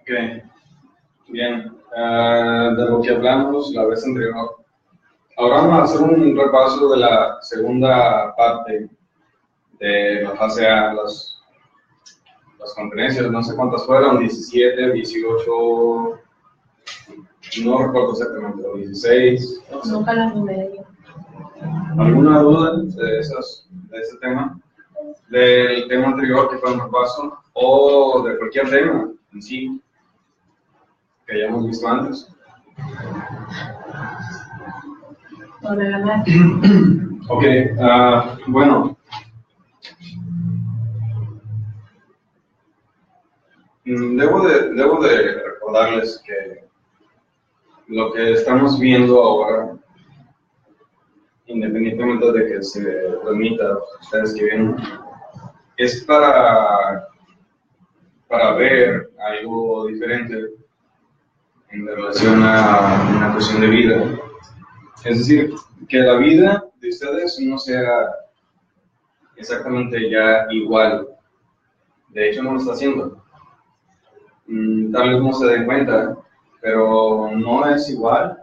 Ok, bien. De lo que hablamos la vez anterior. Ahora vamos a hacer un repaso de la segunda parte de la fase A, las conferencias, no sé cuántas fueron, 17, 18, no recuerdo exactamente, 16. Nunca las numeré. ¿Alguna duda de ese tema? Del tema anterior que fue un repaso, o de cualquier tema en sí que hayamos visto antes. Sobre la marcha. Ok, bueno. Debo de recordarles que lo que estamos viendo ahora, independientemente de que se transmita ustedes que ven, es para ver algo diferente en relación a una cuestión de vida. Es decir, que la vida de ustedes no sea exactamente ya igual. De hecho, no lo está haciendo. Tal vez no se den cuenta, pero no es igual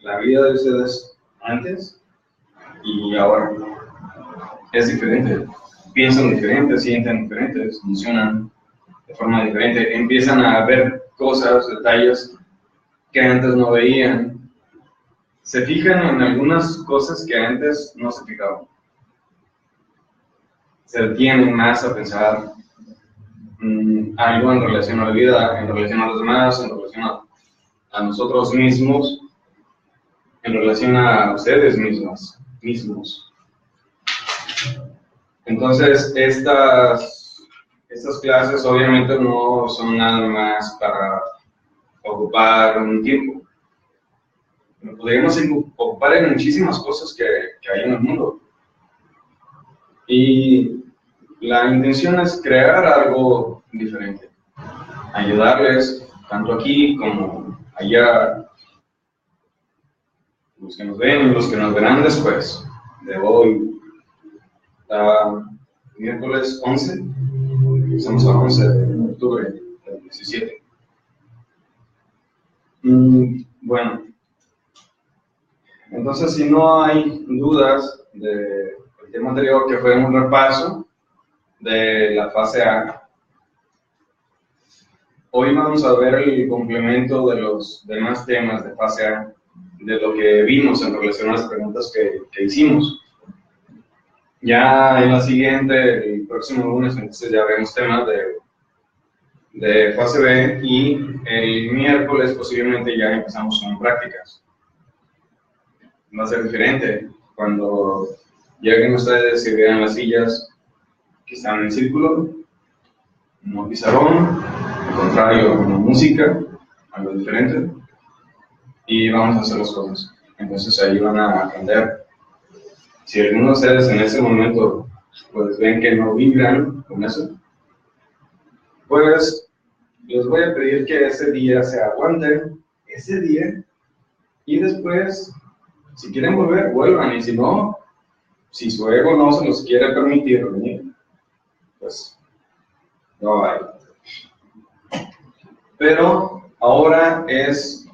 la vida de ustedes antes y ahora. Es diferente. Piensan diferente, sienten diferentes, funcionan de forma diferente, empiezan a ver cosas, detalles que antes no veían. Se fijan en algunas cosas que antes no se fijaban. Se detienen más a pensar algo en relación a la vida, en relación a los demás, en relación a nosotros mismos, en relación a ustedes mismos. Entonces, estas clases obviamente no son nada más para ocupar un tiempo. Podríamos ocupar en muchísimas cosas que hay en el mundo. Y la intención es crear algo diferente. Ayudarles, tanto aquí como allá, los que nos ven y los que nos verán después de hoy, miércoles 11, estamos a 11 de octubre del 17. Bueno, entonces si no hay dudas del tema anterior, que fue un repaso de la fase A, hoy vamos a ver el complemento de los demás temas de fase A, de lo que vimos en relación a las preguntas que hicimos. Ya en la siguiente, el próximo lunes, entonces ya vemos temas de fase B, y el miércoles posiblemente ya empezamos con prácticas. Va a ser diferente. Cuando lleguen ustedes y vean las sillas que están en círculo, no pizarrón, al contrario, una música, algo diferente, y vamos a hacer las cosas. Entonces ahí van a aprender. Si alguno de ustedes en ese momento pues ven que no vibran con eso, pues les voy a pedir que ese día se aguanten, ese día, y después, si quieren volver, vuelvan, y si no, si su ego no se los quiere permitir venir, pues no hay. Pero ahora es...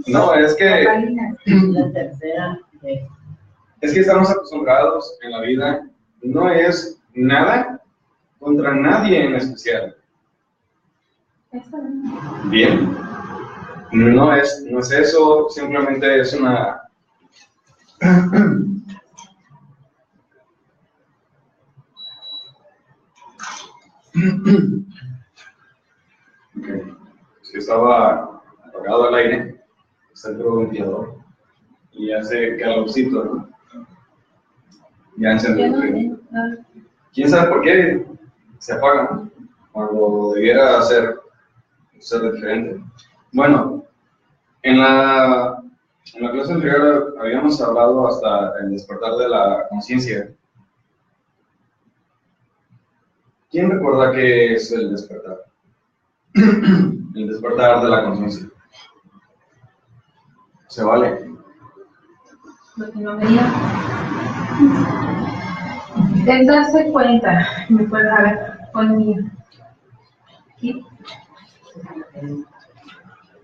No, es que estamos acostumbrados en la vida, no es nada contra nadie en especial. Bien, no es eso, simplemente es una... Okay. Si estaba apagado el aire, está el ventilador y hace calorcito, ¿no? Ya encendió el frío. ¿Quién sabe por qué se apaga cuando debiera ser diferente? Bueno, en la clase anterior habíamos hablado hasta el despertar de la conciencia. ¿Quién recuerda qué es el despertar? El despertar de la conciencia. ¿Se vale? Latinoamérica. Es darse cuenta, me puedes ver conmigo. ¿Sí?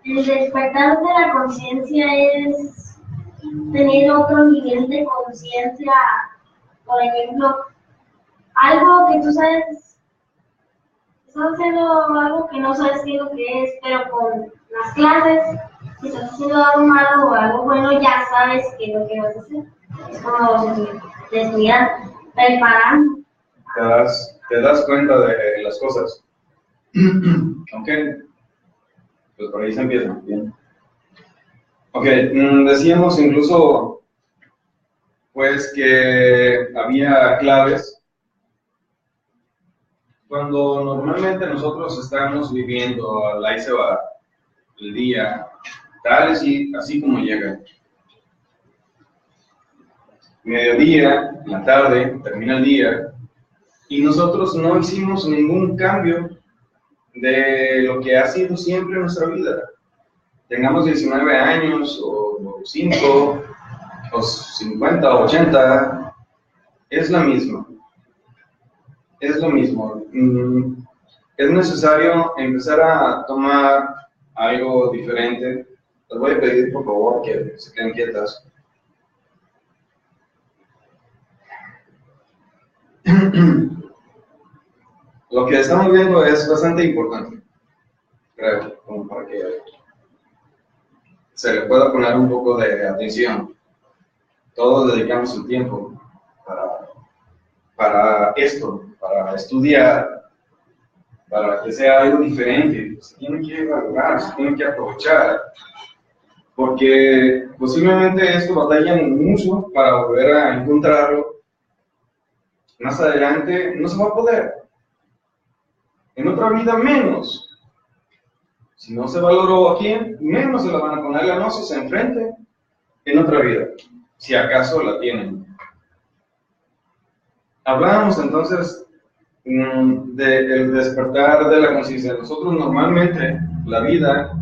El despertar de la conciencia es tener otro nivel de conciencia, por ejemplo, algo que tú sabes, estás haciendo algo que no sabes qué es lo que es, pero con las clases, si estás haciendo algo malo o algo bueno, ya sabes qué es lo que vas a hacer. Es como si te estuvieran preparando. Te das cuenta de las cosas. Ok, pues por ahí se empieza. Bien. Ok, decíamos incluso pues que había claves cuando normalmente nosotros estamos viviendo, ahí se va el día, tal y así como llega. Mediodía, la tarde, termina el día, y nosotros no hicimos ningún cambio de lo que ha sido siempre nuestra vida. Tengamos 19 años, o 5, o 50, o 80, es la misma. Es lo mismo. Es necesario empezar a tomar algo diferente. Les voy a pedir, por favor, que se queden quietas. Lo que estamos viendo es bastante importante, creo, como para que se le pueda poner un poco de atención. Todos dedicamos un tiempo para esto, para estudiar, para que sea algo diferente. Se tiene que valorar, se tiene que aprovechar, porque posiblemente esto batallan mucho para volver a encontrarlo. Más adelante no se va a poder. En otra vida menos. Si no se valoró aquí, menos se la van a poner la gnosis enfrente en otra vida, si acaso la tienen. Hablábamos entonces del despertar de la conciencia. Nosotros normalmente la vida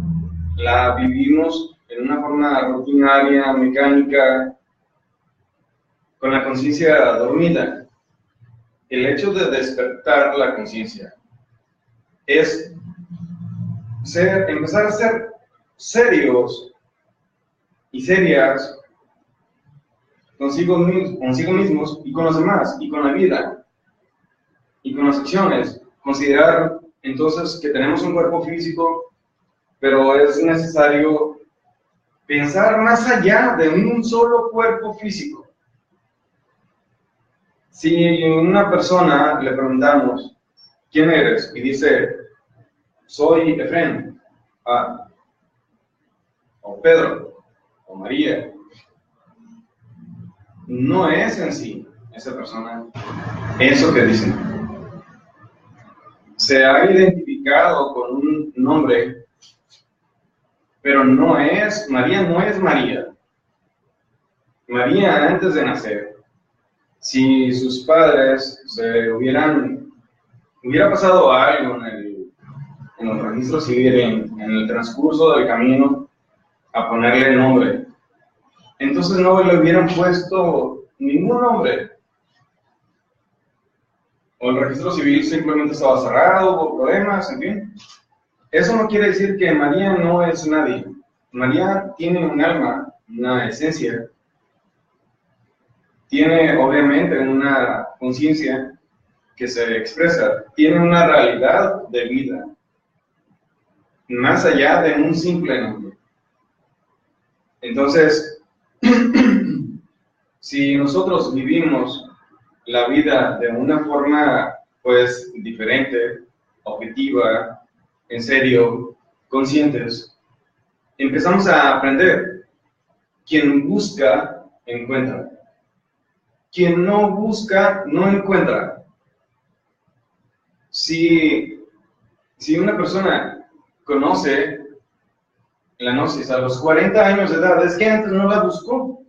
la vivimos en una forma rutinaria, mecánica, con la conciencia dormida. El hecho de despertar la conciencia es empezar a ser serios y serias consigo mismos y con los demás, y con la vida, y con las acciones. Considerar entonces que tenemos un cuerpo físico, pero es necesario pensar más allá de un solo cuerpo físico. Si a una persona le preguntamos, ¿quién eres? Y dice, soy Efraín, o Pedro, o María. No es en sí esa persona eso que dicen. Se ha identificado con un nombre, pero no es, María no es María. María antes de nacer, si sus padres hubiera pasado algo en los registros civiles, en el transcurso del camino, a ponerle nombre, entonces no le hubieran puesto ningún nombre. O el registro civil simplemente estaba cerrado por problemas, en fin. Eso no quiere decir que María no es nadie. María tiene un alma, una esencia. Tiene obviamente una conciencia que se expresa. Tiene una realidad de vida. Más allá de un simple nombre. Entonces, si nosotros vivimos la vida de una forma, pues, diferente, objetiva, en serio, conscientes, empezamos a aprender. Quien busca, encuentra. Quien no busca, no encuentra. Si una persona conoce la gnosis a los 40 años de edad, es que antes no la buscó.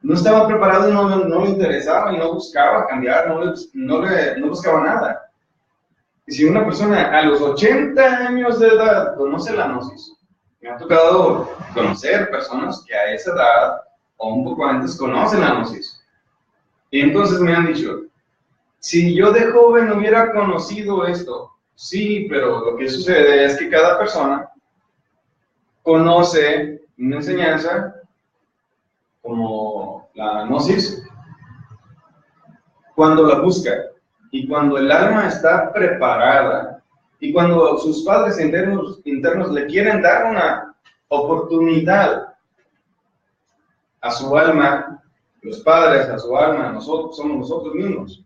No estaba preparado y no le interesaba y no buscaba cambiar, no buscaba nada. Y si una persona a los 80 años de edad conoce la gnosis, me ha tocado conocer personas que a esa edad, o un poco antes conocen la gnosis. Y entonces me han dicho, si yo de joven hubiera conocido esto, sí, pero lo que sucede es que cada persona conoce una enseñanza como la gnosis cuando la busca y cuando el alma está preparada y cuando sus padres internos le quieren dar una oportunidad a su alma, los padres a su alma, nosotros somos nosotros mismos.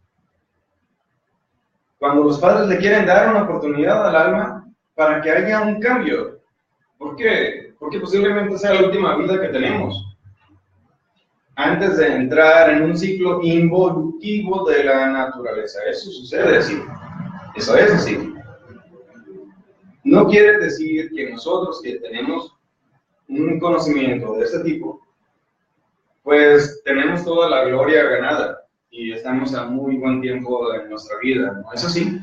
Cuando los padres le quieren dar una oportunidad al alma para que haya un cambio. ¿Por qué? Porque posiblemente sea la última vida que tenemos. Antes de entrar en un ciclo involutivo de la naturaleza. Eso sucede así. Eso es así. No quiere decir que nosotros que tenemos un conocimiento de este tipo, pues tenemos toda la gloria ganada y estamos a muy buen tiempo en nuestra vida, ¿no? Eso sí,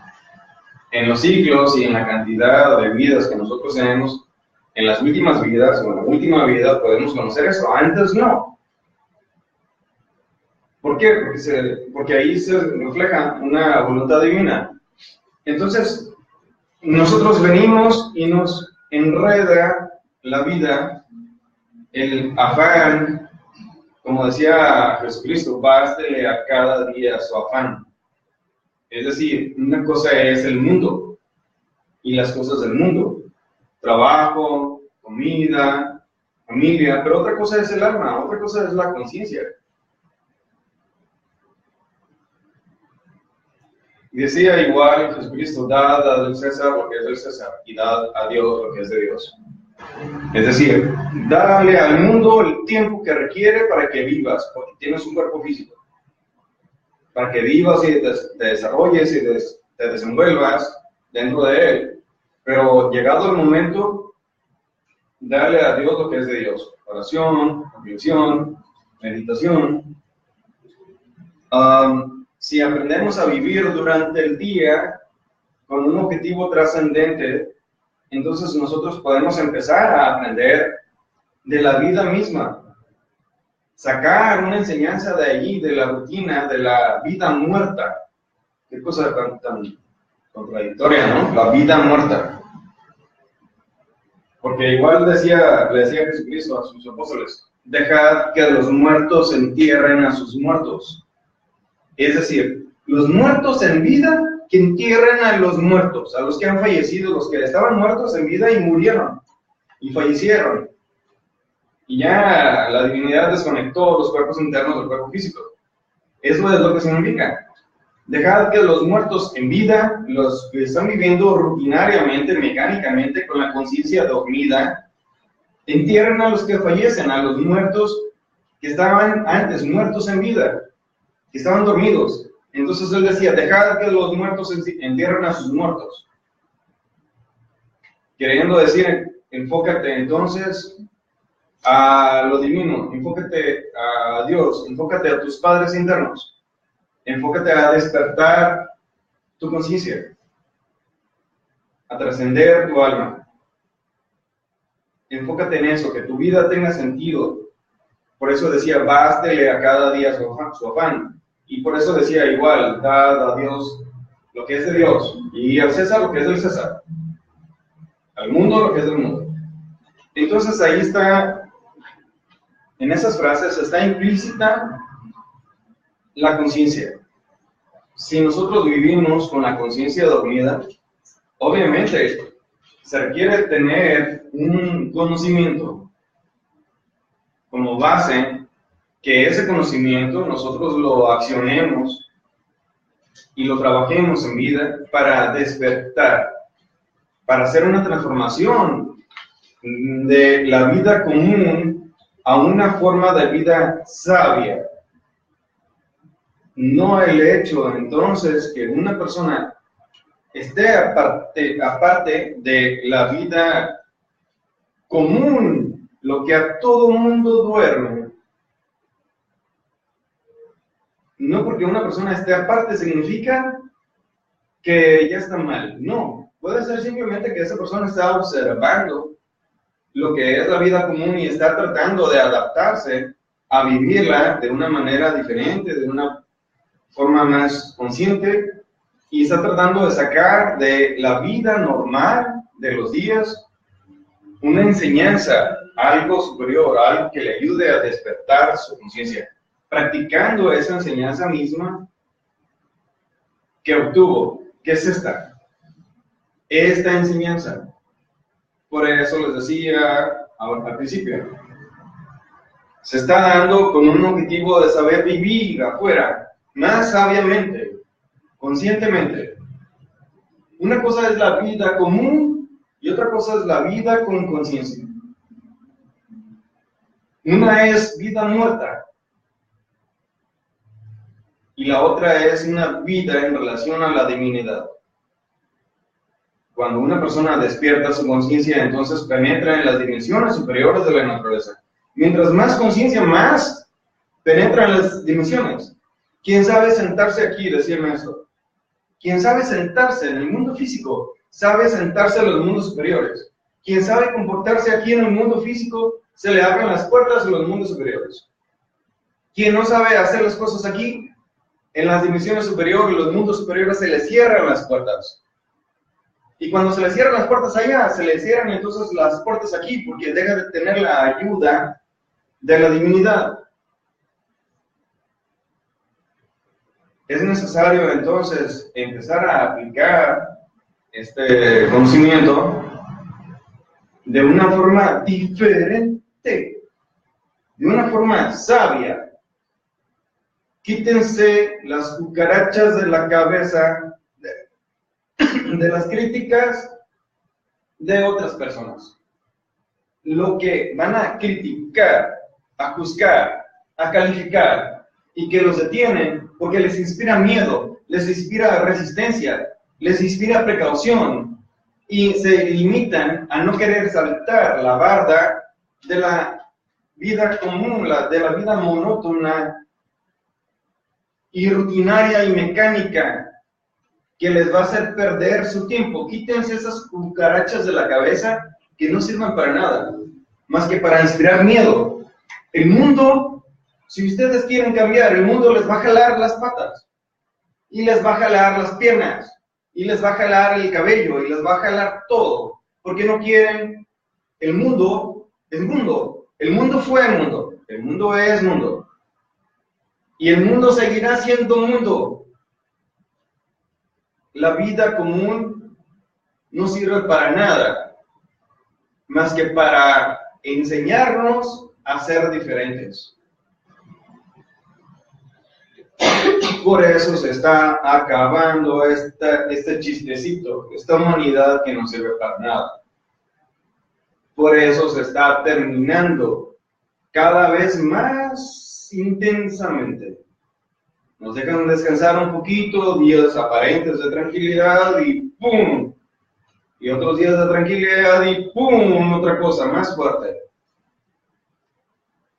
en los ciclos y en la cantidad de vidas que nosotros tenemos, en las últimas vidas o en la última vida podemos conocer eso, antes no. ¿Por qué? Porque ahí se refleja una voluntad divina. Entonces, nosotros venimos y nos enreda la vida, el afán, como decía Jesucristo, bástele a cada día su afán. Es decir, una cosa es el mundo y las cosas del mundo, trabajo, comida, familia, pero otra cosa es el alma, otra cosa es la conciencia. Decía igual Jesucristo, dad al César lo que es del César y dad a Dios lo que es de Dios. Es decir, dale al mundo el tiempo que requiere para que vivas, porque tienes un cuerpo físico. Para que vivas y te desarrolles y te desenvuelvas dentro de él. Pero llegado el momento, dale a Dios lo que es de Dios. Oración, reflexión, meditación. Si aprendemos a vivir durante el día con un objetivo trascendente, entonces nosotros podemos empezar a aprender de la vida misma, sacar una enseñanza de allí, de la rutina, de la vida muerta. Qué cosa tan contradictoria, ¿no? La vida muerta. Porque igual le decía Jesucristo a sus apóstoles, dejad que los muertos entierren a sus muertos. Es decir, los muertos en vida que entierren a los muertos, a los que han fallecido, los que estaban muertos en vida y murieron y fallecieron. Y ya la divinidad desconectó los cuerpos internos del cuerpo físico. Eso es lo que significa. Dejad que los muertos en vida, los que están viviendo rutinariamente, mecánicamente, con la conciencia dormida, entierren a los que fallecen, a los muertos que estaban antes muertos en vida, que estaban dormidos. Entonces él decía, dejad que los muertos entierren a sus muertos. Queriendo decir, enfócate entonces a lo divino, enfócate a Dios, enfócate a tus padres internos, enfócate a despertar tu conciencia, a trascender tu alma. Enfócate en eso, que tu vida tenga sentido. Por eso decía, bástele a cada día su afán. Y por eso decía igual, dad a Dios lo que es de Dios, y al César lo que es del César, al mundo lo que es del mundo. Entonces ahí está, en esas frases está implícita la conciencia. Si nosotros vivimos con la conciencia dormida, obviamente se requiere tener un conocimiento como base, que ese conocimiento nosotros lo accionemos y lo trabajemos en vida para despertar, para hacer una transformación de la vida común a una forma de vida sabia. No el hecho entonces que una persona esté aparte de la vida común, lo que a todo mundo duerme. No porque una persona esté aparte significa que ya está mal. No, puede ser simplemente que esa persona está observando lo que es la vida común y está tratando de adaptarse a vivirla de una manera diferente, de una forma más consciente, y está tratando de sacar de la vida normal de los días una enseñanza, algo superior, algo que le ayude a despertar su conciencia, practicando esa enseñanza misma que obtuvo. ¿Qué es esta? Esta enseñanza. Por eso les decía al principio, se está dando con un objetivo de saber vivir afuera, más sabiamente, conscientemente. Una cosa es la vida común y otra cosa es la vida con conciencia. Una es vida muerta y la otra es una vida en relación a la divinidad. Cuando una persona despierta su conciencia, entonces penetra en las dimensiones superiores de la naturaleza. Mientras más conciencia, más penetra en las dimensiones. ¿Quién sabe sentarse aquí y decirme esto? ¿Quién sabe sentarse en el mundo físico? Sabe sentarse en los mundos superiores. Quien sabe comportarse aquí en el mundo físico, se le abren las puertas en los mundos superiores. Quien no sabe hacer las cosas aquí, en las dimensiones superiores, los mundos superiores, se le cierran las puertas. Y cuando se le cierran las puertas allá, se le cierran entonces las puertas aquí, porque deja de tener la ayuda de la divinidad. Es necesario entonces empezar a aplicar este conocimiento de una forma diferente, de una forma sabia. Quítense las cucarachas de la cabeza de las críticas de otras personas. Lo que van a criticar, a juzgar, a calificar y que los detienen porque les inspira miedo, les inspira resistencia, les inspira precaución y se limitan a no querer saltar la barda de la vida común, de la vida monótona y rutinaria y mecánica que les va a hacer perder su tiempo. Quítense esas cucarachas de la cabeza que no sirven para nada, más que para inspirar miedo. El mundo, si ustedes quieren cambiar, el mundo les va a jalar las patas, y les va a jalar las piernas, y les va a jalar el cabello, y les va a jalar todo, porque no quieren. El mundo es mundo, el mundo fue mundo, el mundo es mundo, y el mundo seguirá siendo mundo. La vida común no sirve para nada, más que para enseñarnos a ser diferentes. Por eso se está acabando este chistecito, esta humanidad que no sirve para nada. Por eso se está terminando cada vez más intensamente. Nos dejan descansar un poquito, días aparentes de tranquilidad y ¡pum! Y otros días de tranquilidad y ¡pum! Otra cosa más fuerte.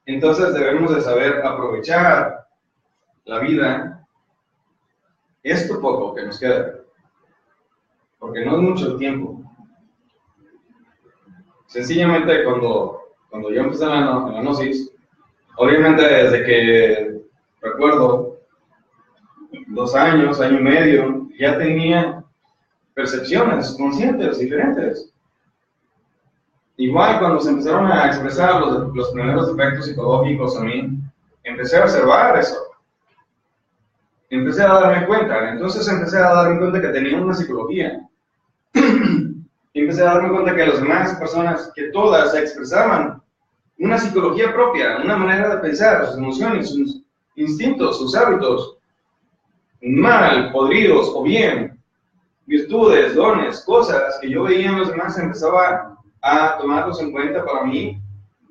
Entonces debemos de saber aprovechar la vida, esto poco que nos queda, porque no es mucho tiempo. Sencillamente cuando yo empecé en la gnosis, obviamente desde que recuerdo, 2 años, año y medio, ya tenía percepciones conscientes diferentes. Igual cuando se empezaron a expresar los primeros efectos psicológicos a mí, empecé a observar eso. Empecé a darme cuenta, entonces empecé a darme cuenta que tenía una psicología. Empecé a darme cuenta que las demás personas, que todas expresaban una psicología propia, una manera de pensar, sus emociones, sus instintos, sus hábitos, mal, podridos o bien, virtudes, dones, cosas que yo veía en los demás, empezaba a tomarlos en cuenta para mí,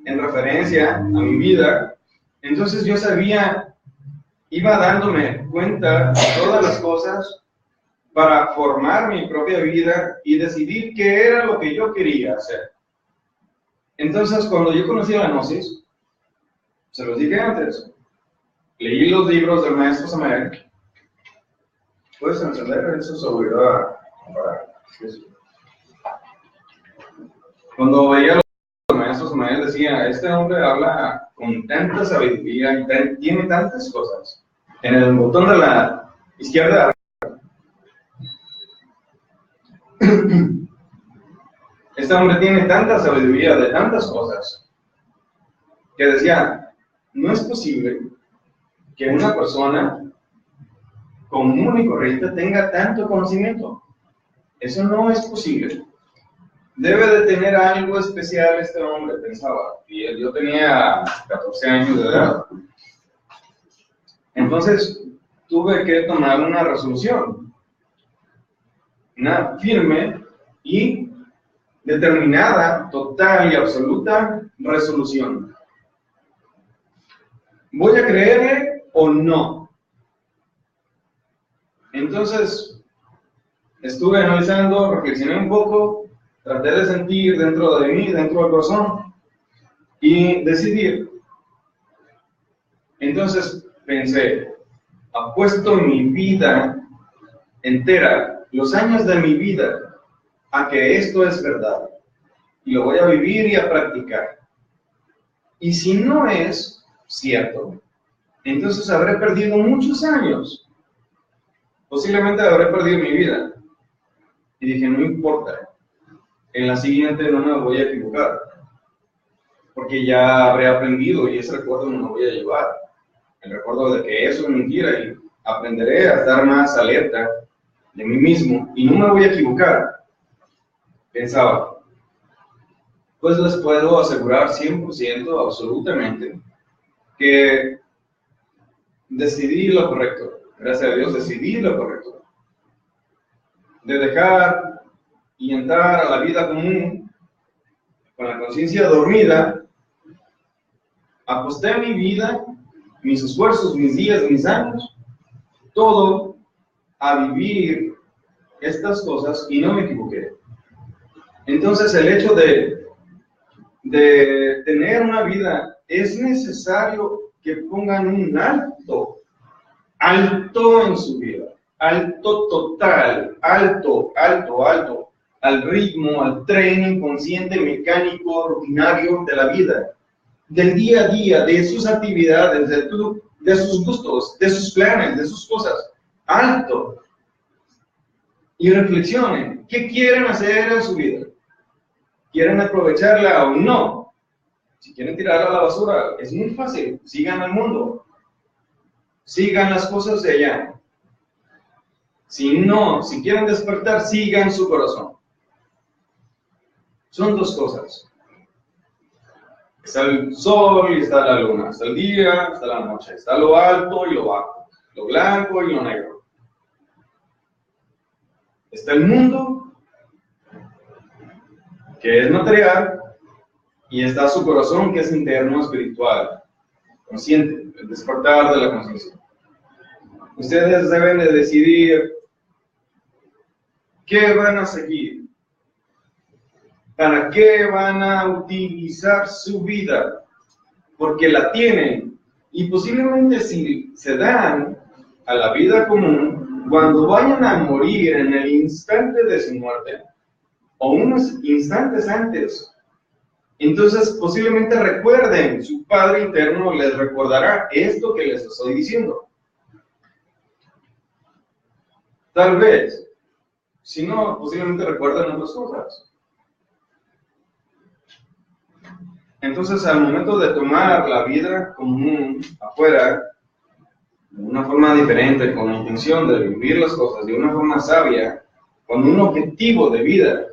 en referencia a mi vida. Entonces yo sabía, iba dándome cuenta de todas las cosas para formar mi propia vida y decidir qué era lo que yo quería hacer. Entonces cuando yo conocí la gnosis, se los dije antes, leí los libros del maestro Samael. ¿Puedes encender eso sobre para eso? Cuando veía los maestro Samael decía, este hombre habla con tanta sabiduría y tiene tantas cosas. En el botón de la izquierda, este hombre tiene tanta sabiduría de tantas cosas, que decía, no es posible que una persona común y corriente tenga tanto conocimiento. Eso no es posible. Debe de tener algo especial este hombre, pensaba. Y yo tenía 14 años de edad. Entonces, tuve que tomar una resolución. Una firme y determinada, total y absoluta resolución. ¿Voy a creerle o no? Entonces, estuve analizando, reflexioné un poco, traté de sentir dentro de mí, dentro del corazón, y decidir. Entonces pensé, apuesto mi vida entera, los años de mi vida, a que esto es verdad, y lo voy a vivir y a practicar. Y si no es cierto, entonces habré perdido muchos años. Posiblemente habré perdido mi vida. Y dije, no importa, en la siguiente no me voy a equivocar, porque ya habré aprendido y ese recuerdo no me voy a llevar. El recuerdo de que eso es mentira y aprenderé a estar más alerta de mí mismo y no me voy a equivocar. Pensaba, pues les puedo asegurar 100% absolutamente que decidí lo correcto. Gracias a Dios decidí lo correcto. De dejar y entrar a la vida común con la conciencia dormida, aposté mi vida, mis esfuerzos, mis días, mis años, todo a vivir estas cosas y no me equivoqué. Entonces el hecho de tener una vida, es necesario que pongan un alto en su vida, alto total, alto, al ritmo, al tren inconsciente, mecánico, rutinario de la vida, del día a día, de sus actividades, de sus gustos, de sus planes, de sus cosas, alto. Y reflexionen, ¿qué quieren hacer en su vida? ¿Quieren aprovecharla o no? Si quieren tirarla a la basura, es muy fácil, sigan al mundo, sigan las cosas de allá. Si no, si quieren despertar, sigan su corazón. Son dos cosas. Está el sol y está la luna, está el día, está la noche, está lo alto y lo bajo, lo blanco y lo negro. Está el mundo, que es material, y está su corazón, que es interno, espiritual, consciente, el despertar de la conciencia. Ustedes deben de decidir qué van a seguir, para qué van a utilizar su vida, porque la tienen, y posiblemente si se dan a la vida común, cuando vayan a morir en el instante de su muerte, o unos instantes antes, entonces posiblemente recuerden, su Padre interno les recordará esto que les estoy diciendo. Tal vez, si no, posiblemente recuerden otras cosas. Entonces, al momento de tomar la vida común afuera, de una forma diferente, con la intención de vivir las cosas de una forma sabia, con un objetivo de vida,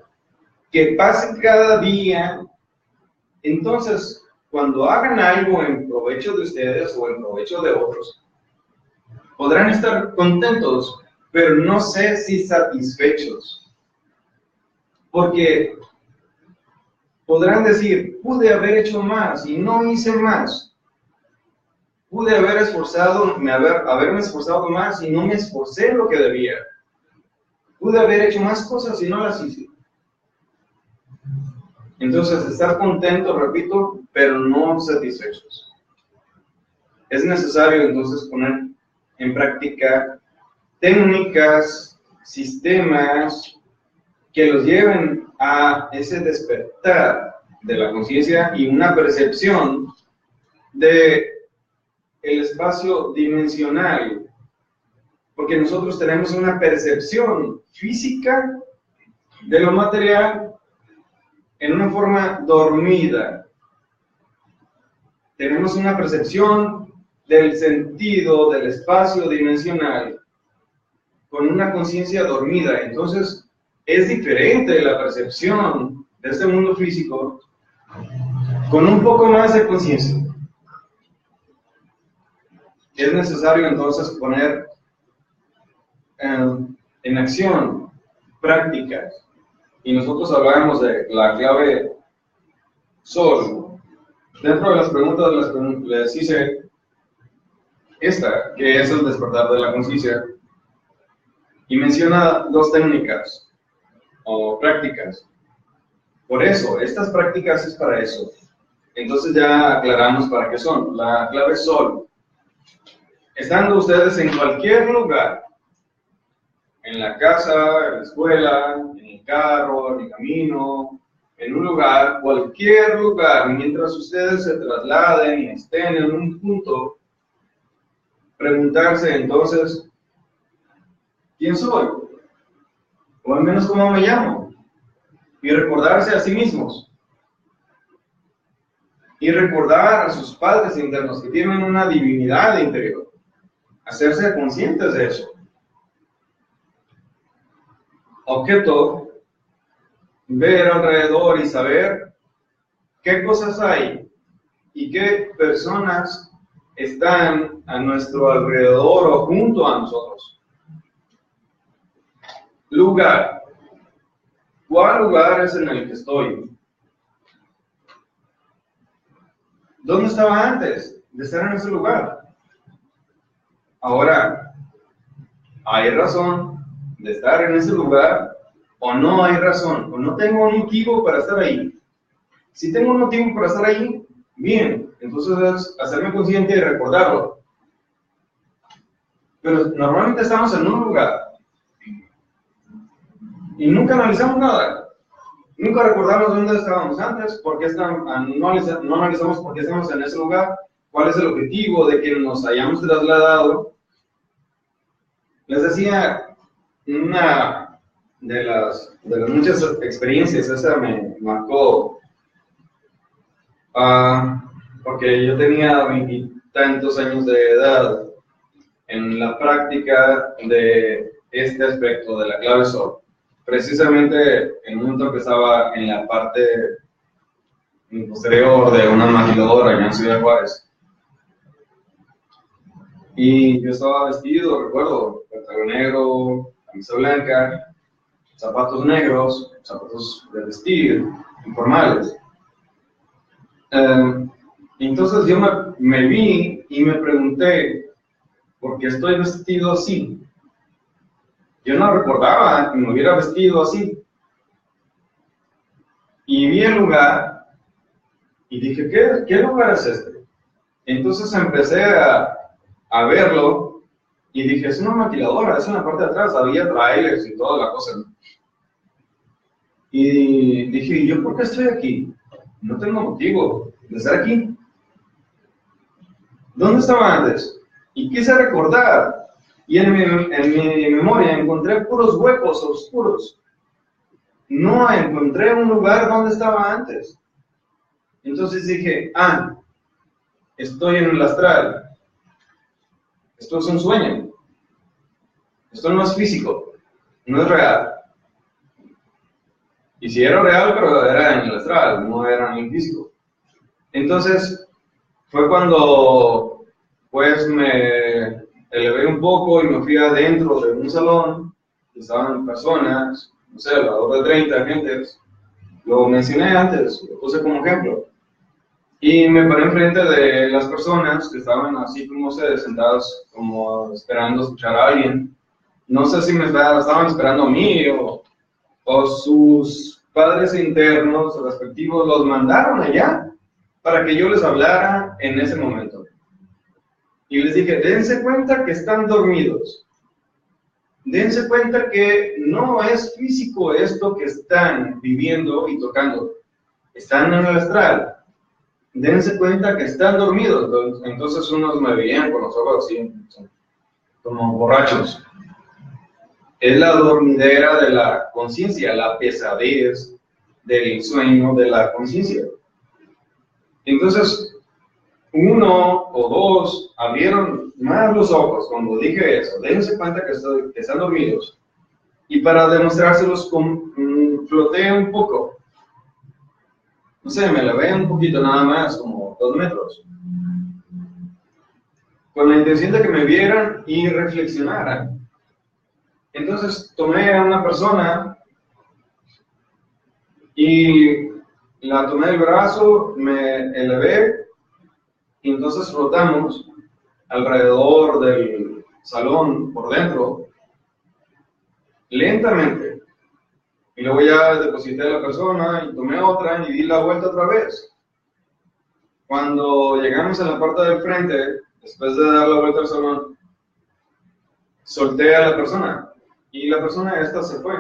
que pase cada día, entonces, cuando hagan algo en provecho de ustedes o en provecho de otros, podrán estar contentos, pero no sé si satisfechos. Porque podrán decir, pude haber hecho más y no hice más. Pude haberme esforzado más y no me esforcé lo que debía. Pude haber hecho más cosas y no las hice. Entonces, estar contentos, repito, pero no satisfechos. Es necesario entonces poner en práctica técnicas, sistemas que los lleven a ese despertar de la conciencia y una percepción de el espacio dimensional, porque nosotros tenemos una percepción física de lo material en una forma dormida. Tenemos una percepción del sentido del espacio dimensional con una conciencia dormida. Entonces, es diferente la percepción de este mundo físico con un poco más de conciencia. Es necesario entonces poner en acción prácticas. Y nosotros hablábamos de la clave Sol. Dentro de las preguntas les hice esta, que es el despertar de la conciencia. Y menciona dos técnicas o prácticas. Por eso, estas prácticas es para eso. Entonces ya aclaramos para qué son. La clave Sol. Estando ustedes en cualquier lugar, en la casa, en la escuela, en el carro, en el camino, en un lugar, cualquier lugar, mientras ustedes se trasladen y estén en un punto, preguntarse entonces, ¿quién soy? O al menos, ¿cómo me llamo? Y recordarse a sí mismos. Y recordar a sus padres internos que tienen una divinidad interior. Hacerse conscientes de eso. Objeto, ver alrededor y saber qué cosas hay y qué personas están a nuestro alrededor o junto a nosotros. Lugar. ¿Cuál lugar es en el que estoy? ¿Dónde estaba antes de estar en ese lugar? Ahora, ¿hay razón de estar en ese lugar o no hay razón? ¿O no tengo un motivo para estar ahí? Si tengo un motivo para estar ahí, bien, entonces es hacerme consciente y recordarlo. Pero normalmente estamos en un lugar y nunca analizamos nada. Nunca recordamos dónde estábamos antes, no analizamos por qué estamos en ese lugar, cuál es el objetivo de que nos hayamos trasladado. Les decía, una de las muchas experiencias, esa me marcó, porque yo tenía 20 y tantos años de edad en la práctica de este aspecto de la clave Sol. Precisamente en un momento que estaba en la parte posterior de una maquiladora allá en Ciudad Juárez. Y yo estaba vestido, recuerdo, pantalón negro, camisa blanca, zapatos negros, zapatos de vestir, informales. Entonces yo me vi y me pregunté, ¿por qué estoy vestido así? Yo no recordaba que me hubiera vestido así. Y vi el lugar y dije, ¿qué lugar es este? Entonces empecé a verlo y dije, es una maquiladora, es en la parte de atrás, había trailers y toda la cosa. Y dije, ¿yo por qué estoy aquí? No tengo motivo de estar aquí. ¿Dónde estaba antes? Y quise recordar. Y en mi memoria encontré puros huecos oscuros. No encontré un lugar donde estaba antes. Entonces dije, estoy en el astral. Esto es un sueño. Esto no es físico. No es real. Y si era real, pero era en el astral, no era en el físico. Entonces, fue cuando, pues, me elevé un poco y me fui adentro de un salón, que estaban personas, no sé, alrededor de 30 gentes. Lo mencioné antes, lo puse como ejemplo. Y me paré enfrente de las personas que estaban así como sentadas, como esperando escuchar a alguien. No sé si me estaban esperando a mí o sus padres internos respectivos los mandaron allá para que yo les hablara en ese momento. Y les dije, dense cuenta que están dormidos. Dense cuenta que no es físico esto que están viviendo y tocando. están en el astral, dense cuenta que están dormidos. Entonces unos me veían con los ojos así, como borrachos. Es la dormidera de la conciencia, la pesadez del sueño de la conciencia. Entonces, uno o dos abrieron más los ojos cuando dije eso. Dense cuenta que están dormidos. Y para demostrárselos, floteé un poco. No sé, me lavé un poquito nada más, como 2 metros. Con la intención de que me vieran y reflexionaran. Entonces tomé a una persona y la tomé del brazo, me elevé y entonces flotamos alrededor del salón por dentro, lentamente. Y luego ya deposité a la persona y tomé otra y di la vuelta otra vez. Cuando llegamos a la parte del frente, después de dar la vuelta al salón, solté a la persona. Y la persona esta se fue.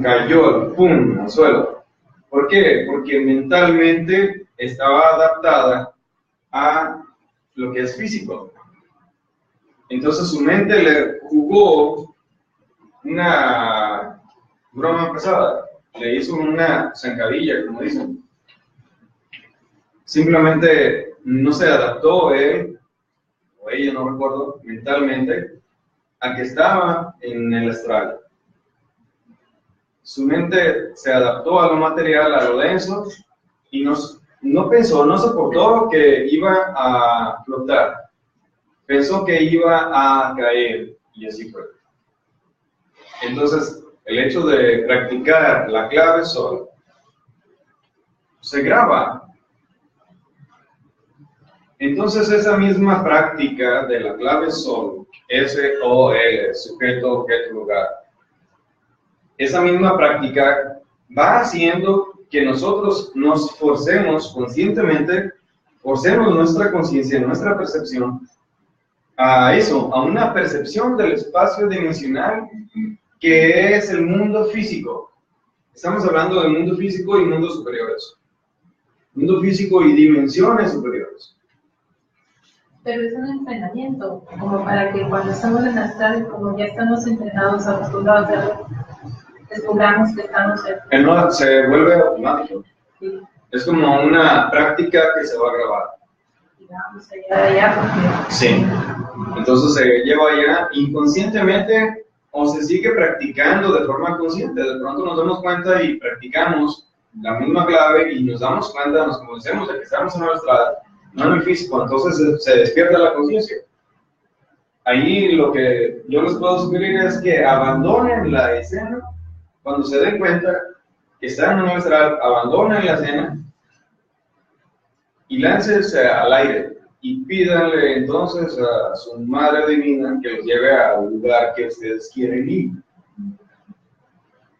Cayó, ¡pum!, al suelo. ¿Por qué? Porque mentalmente estaba adaptada a lo que es físico. Entonces su mente le jugó una broma pesada. Le hizo una zancadilla, como dicen. Simplemente no se adaptó él, o ella, no recuerdo, mentalmente, a que estaba en el astral. Su mente se adaptó a lo material, a lo denso, y no pensó, no soportó que iba a flotar. Pensó que iba a caer, y así fue. Entonces, el hecho de practicar la clave Sol se graba. Entonces, esa misma práctica de la clave Sol, S-O-L, sujeto, objeto, lugar, esa misma práctica va haciendo que nosotros nos forcemos conscientemente, forcemos nuestra conciencia, nuestra percepción a eso, a una percepción del espacio dimensional que es el mundo físico. Estamos hablando del mundo físico y mundos superiores. Mundo físico y dimensiones superiores. Pero es un entrenamiento, como para que cuando estamos en astral, como ya estamos entrenados, acostumbrados a hacerlo, descubramos que estamos en... Se vuelve automático. Sí. Es como una práctica que se va a grabar. Y vamos allá porque... Sí. Entonces se lleva allá inconscientemente o se sigue practicando de forma consciente. De pronto nos damos cuenta y practicamos la misma clave y nos damos cuenta, nos convencemos de que estamos en nuestra... no en el físico, entonces se despierta la conciencia. Ahí lo que yo les puedo sugerir es que abandonen la escena cuando se den cuenta que están en el astral, abandonen la escena y láncense al aire y pídanle entonces a su Madre Divina que los lleve al lugar que ustedes quieren ir.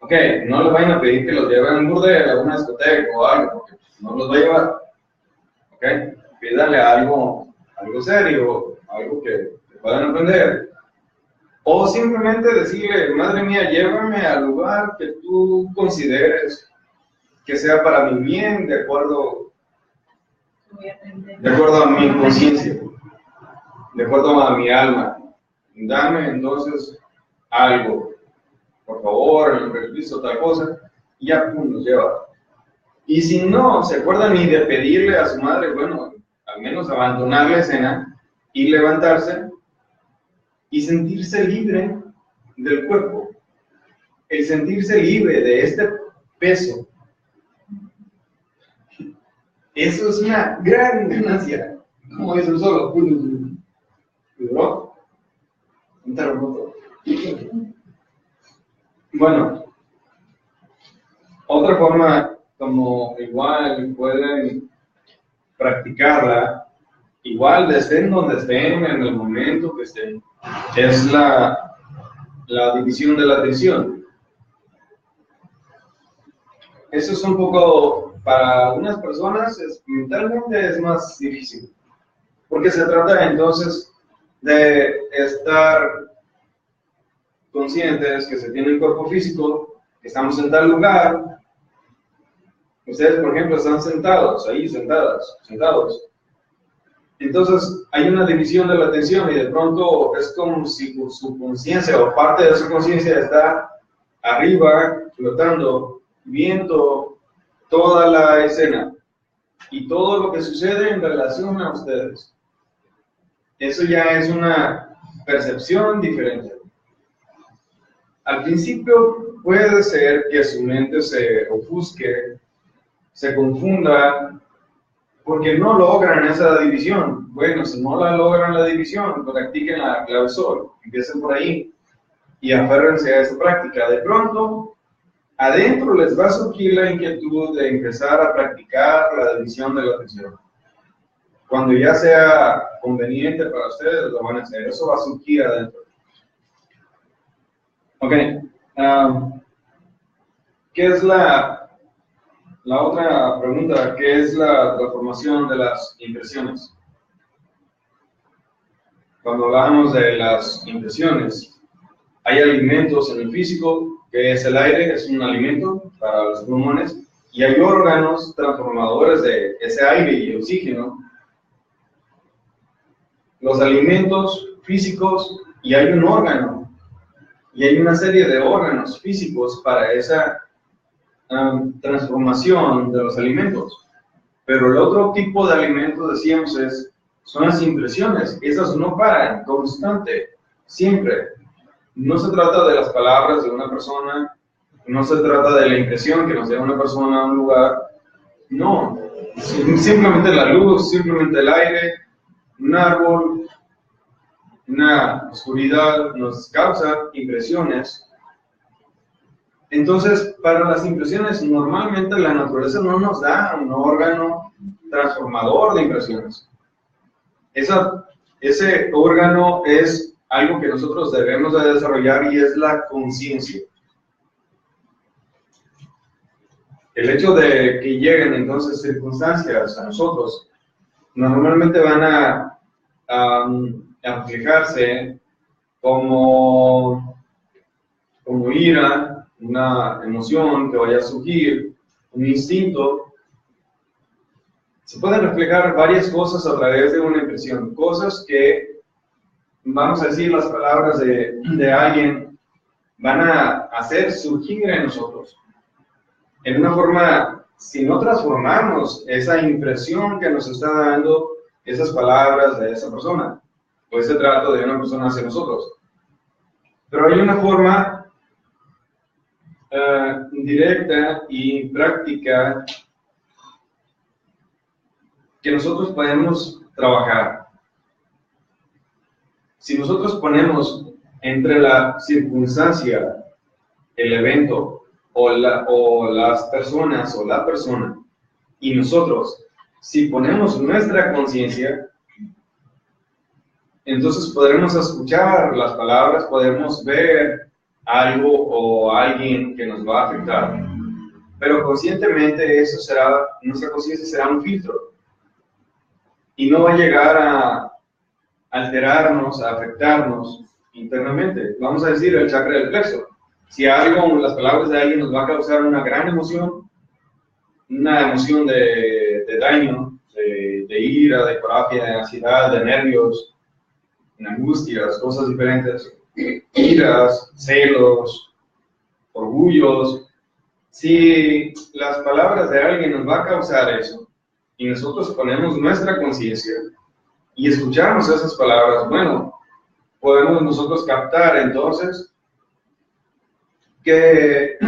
Ok, no les vayan a pedir que los lleven a un burdel, a una discoteca o algo, porque no los va a llevar. Ok. Pídale algo serio, algo que puedan aprender. O simplemente decirle, madre mía, llévame al lugar que tú consideres que sea para mi bien, de acuerdo a mi conciencia, de acuerdo a mi alma. Dame entonces algo, por favor, en el requisito, tal cosa, y ya, pum, nos lleva. Y si no se acuerdan ni de pedirle a su madre, bueno, al menos abandonar la escena y levantarse y sentirse libre del cuerpo. El sentirse libre de este peso. Eso es una gran ganancia. Como dice el solo. ¿Duró? Un terremoto. Bueno, otra forma como igual pueden practicarla, igual estén donde estén, en el momento que estén, es la división de la atención. Eso es un poco, para algunas personas, mentalmente es más difícil, porque se trata entonces de estar conscientes que se tiene un cuerpo físico, que estamos en tal lugar, Ustedes, por ejemplo, están sentados, ahí sentados. Entonces, hay una división de la atención y de pronto es como si su conciencia o parte de su conciencia está arriba, flotando, viendo toda la escena y todo lo que sucede en relación a ustedes. Eso ya es una percepción diferente. Al principio puede ser que su mente se ofusque, se confunda, porque no logran esa división. Bueno, si no la logran la división, practiquen la clave sol, empiecen por ahí y aférrense a esa práctica. De pronto, adentro les va a surgir la inquietud de empezar a practicar la división de la atención. Cuando ya sea conveniente para ustedes, lo van a hacer. Eso va a surgir adentro. Ok. ¿Qué es la otra pregunta? ¿Qué es la transformación de las impresiones? Cuando hablamos de las impresiones, hay alimentos en el físico, que es el aire, es un alimento para los pulmones, y hay órganos transformadores de ese aire y el oxígeno. Los alimentos físicos, y hay un órgano, y hay una serie de órganos físicos para esa transformación de los alimentos. Pero el otro tipo de alimentos, decíamos, son las impresiones. Esas no paran, constante, siempre. No se trata de las palabras de una persona, no se trata de la impresión que nos da una persona a un lugar. No, simplemente la luz, simplemente el aire, un árbol, una oscuridad nos causa impresiones. Entonces, para las impresiones, normalmente la naturaleza no nos da un órgano transformador de impresiones. Ese órgano es algo que nosotros debemos de desarrollar y es la conciencia. El hecho de que lleguen entonces circunstancias a nosotros, normalmente van a reflejarse como ira, una emoción que vaya a surgir, un instinto. Se pueden reflejar varias cosas a través de una impresión, cosas que, vamos a decir, las palabras de alguien van a hacer surgir en nosotros. En una forma, si no transformamos esa impresión que nos está dando esas palabras de esa persona, o ese trato de una persona hacia nosotros. Pero hay una forma directa y práctica que nosotros podemos trabajar. Si nosotros ponemos entre la circunstancia, el evento, o las personas, o la persona, y nosotros, si ponemos nuestra conciencia, entonces podremos escuchar las palabras, podremos ver algo o alguien que nos va a afectar. Pero conscientemente nuestra conciencia será un filtro. Y no va a llegar a alterarnos, a afectarnos internamente. Vamos a decir el chakra del plexo. Si las palabras de alguien nos va a causar una gran emoción, una emoción de daño, de ira, de coraje, de ansiedad, de nervios, angustias, cosas diferentes, iras, celos, orgullos. Si las palabras de alguien nos va a causar eso, y nosotros ponemos nuestra conciencia y escuchamos esas palabras, bueno, podemos nosotros captar entonces que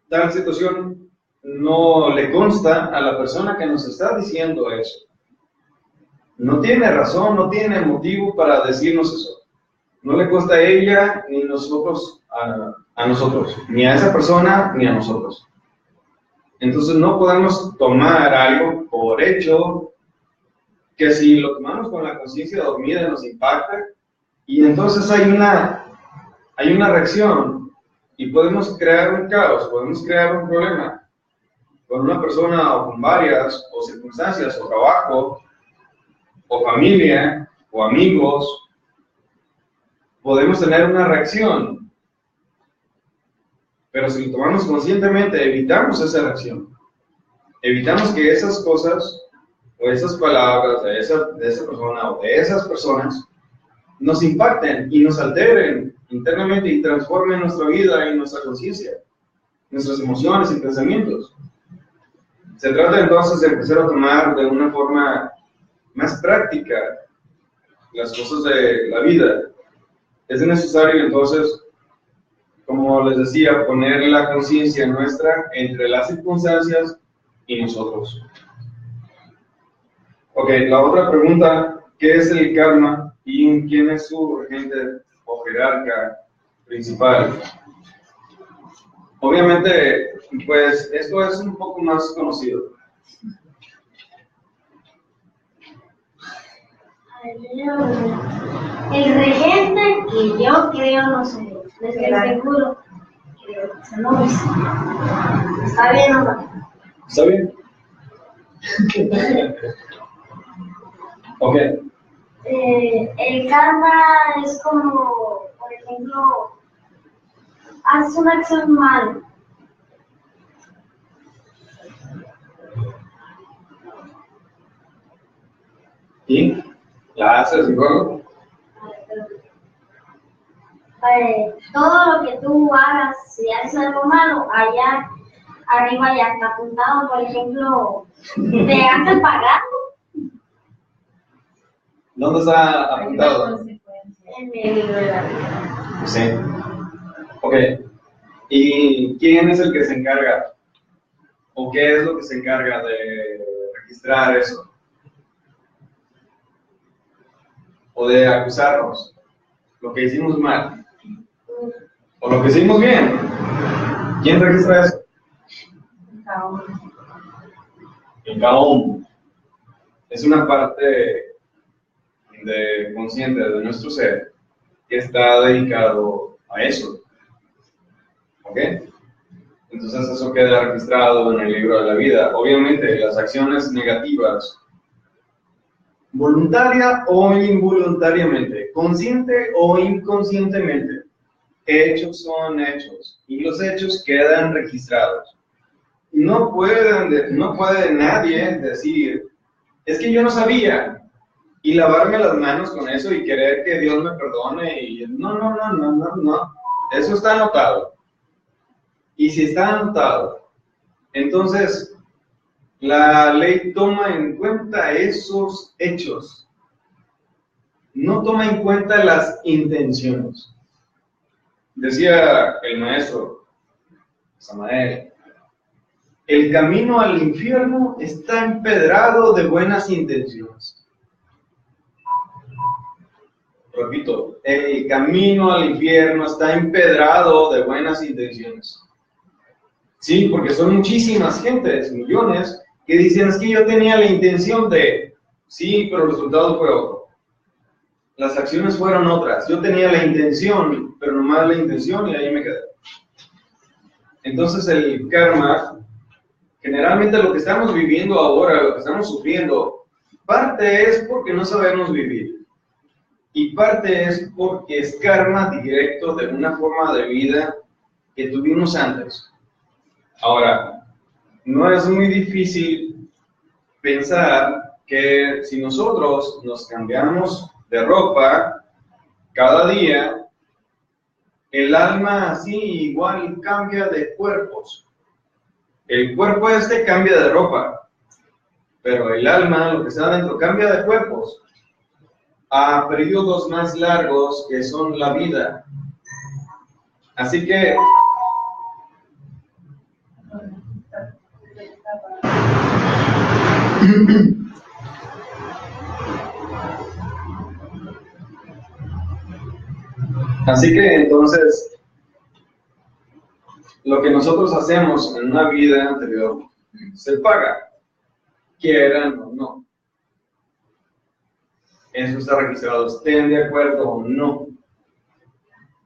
tal situación no le consta a la persona que nos está diciendo eso. No tiene razón, no tiene motivo para decirnos eso. No le consta a ella ni nosotros a nosotros, ni a esa persona ni a nosotros. Entonces no podemos tomar algo por hecho que si lo tomamos con la conciencia dormida nos impacta y entonces hay una reacción y podemos crear un caos, podemos crear un problema con una persona o con varias, o circunstancias, o trabajo, o familia, o amigos. Podemos tener una reacción Pero si lo tomamos conscientemente, evitamos esa reacción. Evitamos que esas cosas, o esas palabras de esa persona o de esas personas, nos impacten y nos alteren internamente y transformen nuestra vida y nuestra conciencia, nuestras emociones y pensamientos. Se trata entonces de empezar a tomar de una forma más práctica las cosas de la vida. Es necesario entonces, como les decía, poner la conciencia nuestra entre las circunstancias y nosotros. Ok, la otra pregunta, ¿qué es el karma y quién es su regente o jerarca principal? Obviamente, pues esto es un poco más conocido. El regente, que yo creo, no sé, no estoy seguro, creo que se no dice. ¿Está bien o no? ¿Está bien? Ok. El karma es como, por ejemplo, haces una acción mal. ¿Y la haces luego? Todo lo que tú hagas, si haces algo malo, allá arriba ya está apuntado. Por ejemplo, te hacen pagar. ¿Dónde está apuntado? En el libro de la vida. Sí. Ok. ¿Y quién es el que se encarga? ¿O qué es lo que se encarga de registrar eso? ¿O de acusarnos? Lo que hicimos mal. ¿O lo que hicimos bien? ¿Quién registra eso? El Kaom. Es una parte consciente de nuestro ser que está dedicado a eso. ¿Ok? Entonces eso queda registrado en el libro de la vida. Obviamente las acciones negativas, voluntaria o involuntariamente, consciente o inconscientemente, hechos son hechos y los hechos quedan registrados. No puede nadie decir, es que yo no sabía, y lavarme las manos con eso y querer que Dios me perdone. Y no. Eso está anotado. Y si está anotado, entonces la ley toma en cuenta esos hechos. No toma en cuenta las intenciones. Decía el maestro Samael, el camino al infierno está empedrado de buenas intenciones. Repito, el camino al infierno está empedrado de buenas intenciones. Sí, porque son muchísimas gentes, millones, que dicen, es que yo tenía la intención de, sí, pero el resultado fue otro. Las acciones fueron otras. Yo tenía la intención, pero nomás la intención y ahí me quedé. Entonces el karma, generalmente lo que estamos viviendo ahora, lo que estamos sufriendo, parte es porque no sabemos vivir. Y parte es porque es karma directo de una forma de vida que tuvimos antes. Ahora, no es muy difícil pensar que si nosotros nos cambiamos de ropa cada día, el alma así igual cambia de cuerpos. El cuerpo cambia de ropa, pero el alma, lo que está dentro, cambia de cuerpos a periodos más largos que son la vida. Así que entonces lo que nosotros hacemos en una vida anterior se paga, quieran o no. Eso está registrado, estén de acuerdo o no,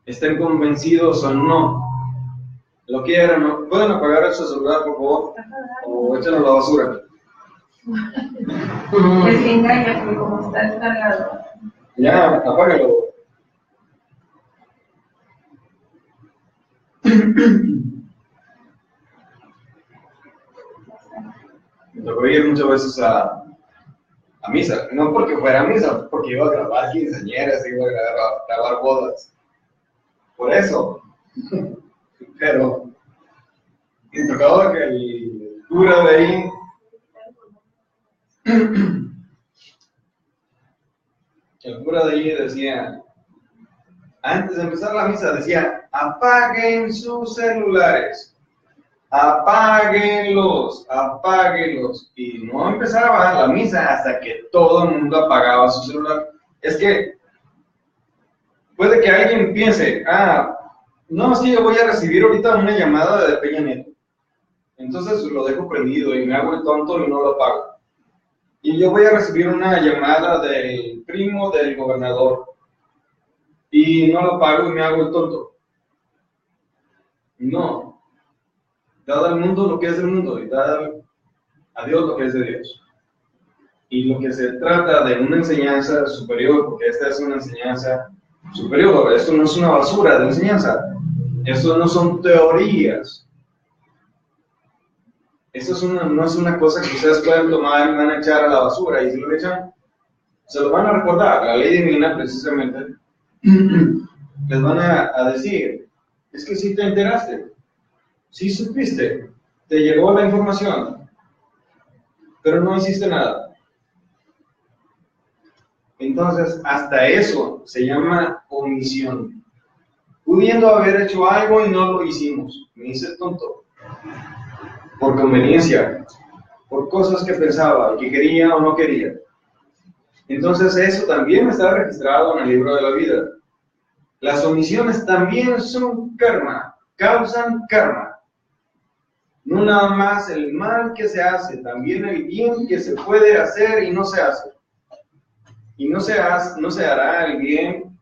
estén convencidos o no, lo quieran o no. ¿Pueden apagar su celular, por favor? O échenlo a la basura. Es que engaña, porque como está descargado. Ya, apágalo. Me tocó ir muchas veces a misa, no porque fuera a misa, porque iba a grabar quinceañeras, iba a grabar bodas. Por eso. Pero me tocaba que el cura de ahí decía, antes de empezar la misa decía, apaguen sus celulares, apáguenlos, y no empezaba la misa hasta que todo el mundo apagaba su celular. Es que puede que alguien piense, no, sí, yo voy a recibir ahorita una llamada de Peña Nieto, entonces lo dejo prendido y me hago el tonto y no lo apago. Y yo voy a recibir una llamada del primo del gobernador y no lo apago y me hago el tonto. No. Dad al mundo lo que es del mundo y dad a Dios lo que es de Dios. Y lo que se trata de una enseñanza superior, porque esta es una enseñanza superior, esto no es una basura de enseñanza, esto no son teorías. Esto no es una cosa que ustedes pueden tomar y van a echar a la basura, y si lo echan, se lo van a recordar. La ley divina, precisamente, les van a decir, es que sí te enteraste, sí supiste, te llegó la información, pero no hiciste nada. Entonces, hasta eso se llama omisión. Pudiendo haber hecho algo y no lo hicimos, me hice tonto. Por conveniencia, por cosas que pensaba, que quería o no quería. Entonces eso también está registrado en el libro de la vida. Las omisiones también son karma, causan karma. No nada más el mal que se hace, también el bien que se puede hacer y no se hace. Y no se hará el bien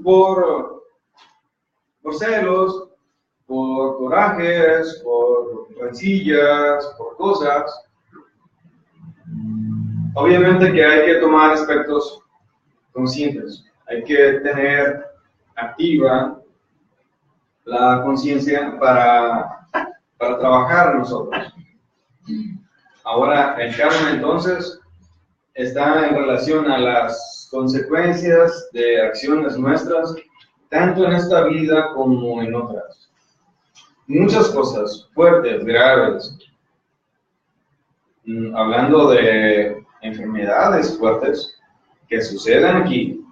por celos, por corajes, por rencillas, por cosas. Obviamente que hay que tomar aspectos conscientes, hay que tener activa la conciencia para trabajar nosotros. Ahora, el karma entonces está en relación a las consecuencias de acciones nuestras, tanto en esta vida como en otras. Muchas cosas fuertes, graves, hablando de enfermedades fuertes que suceden aquí,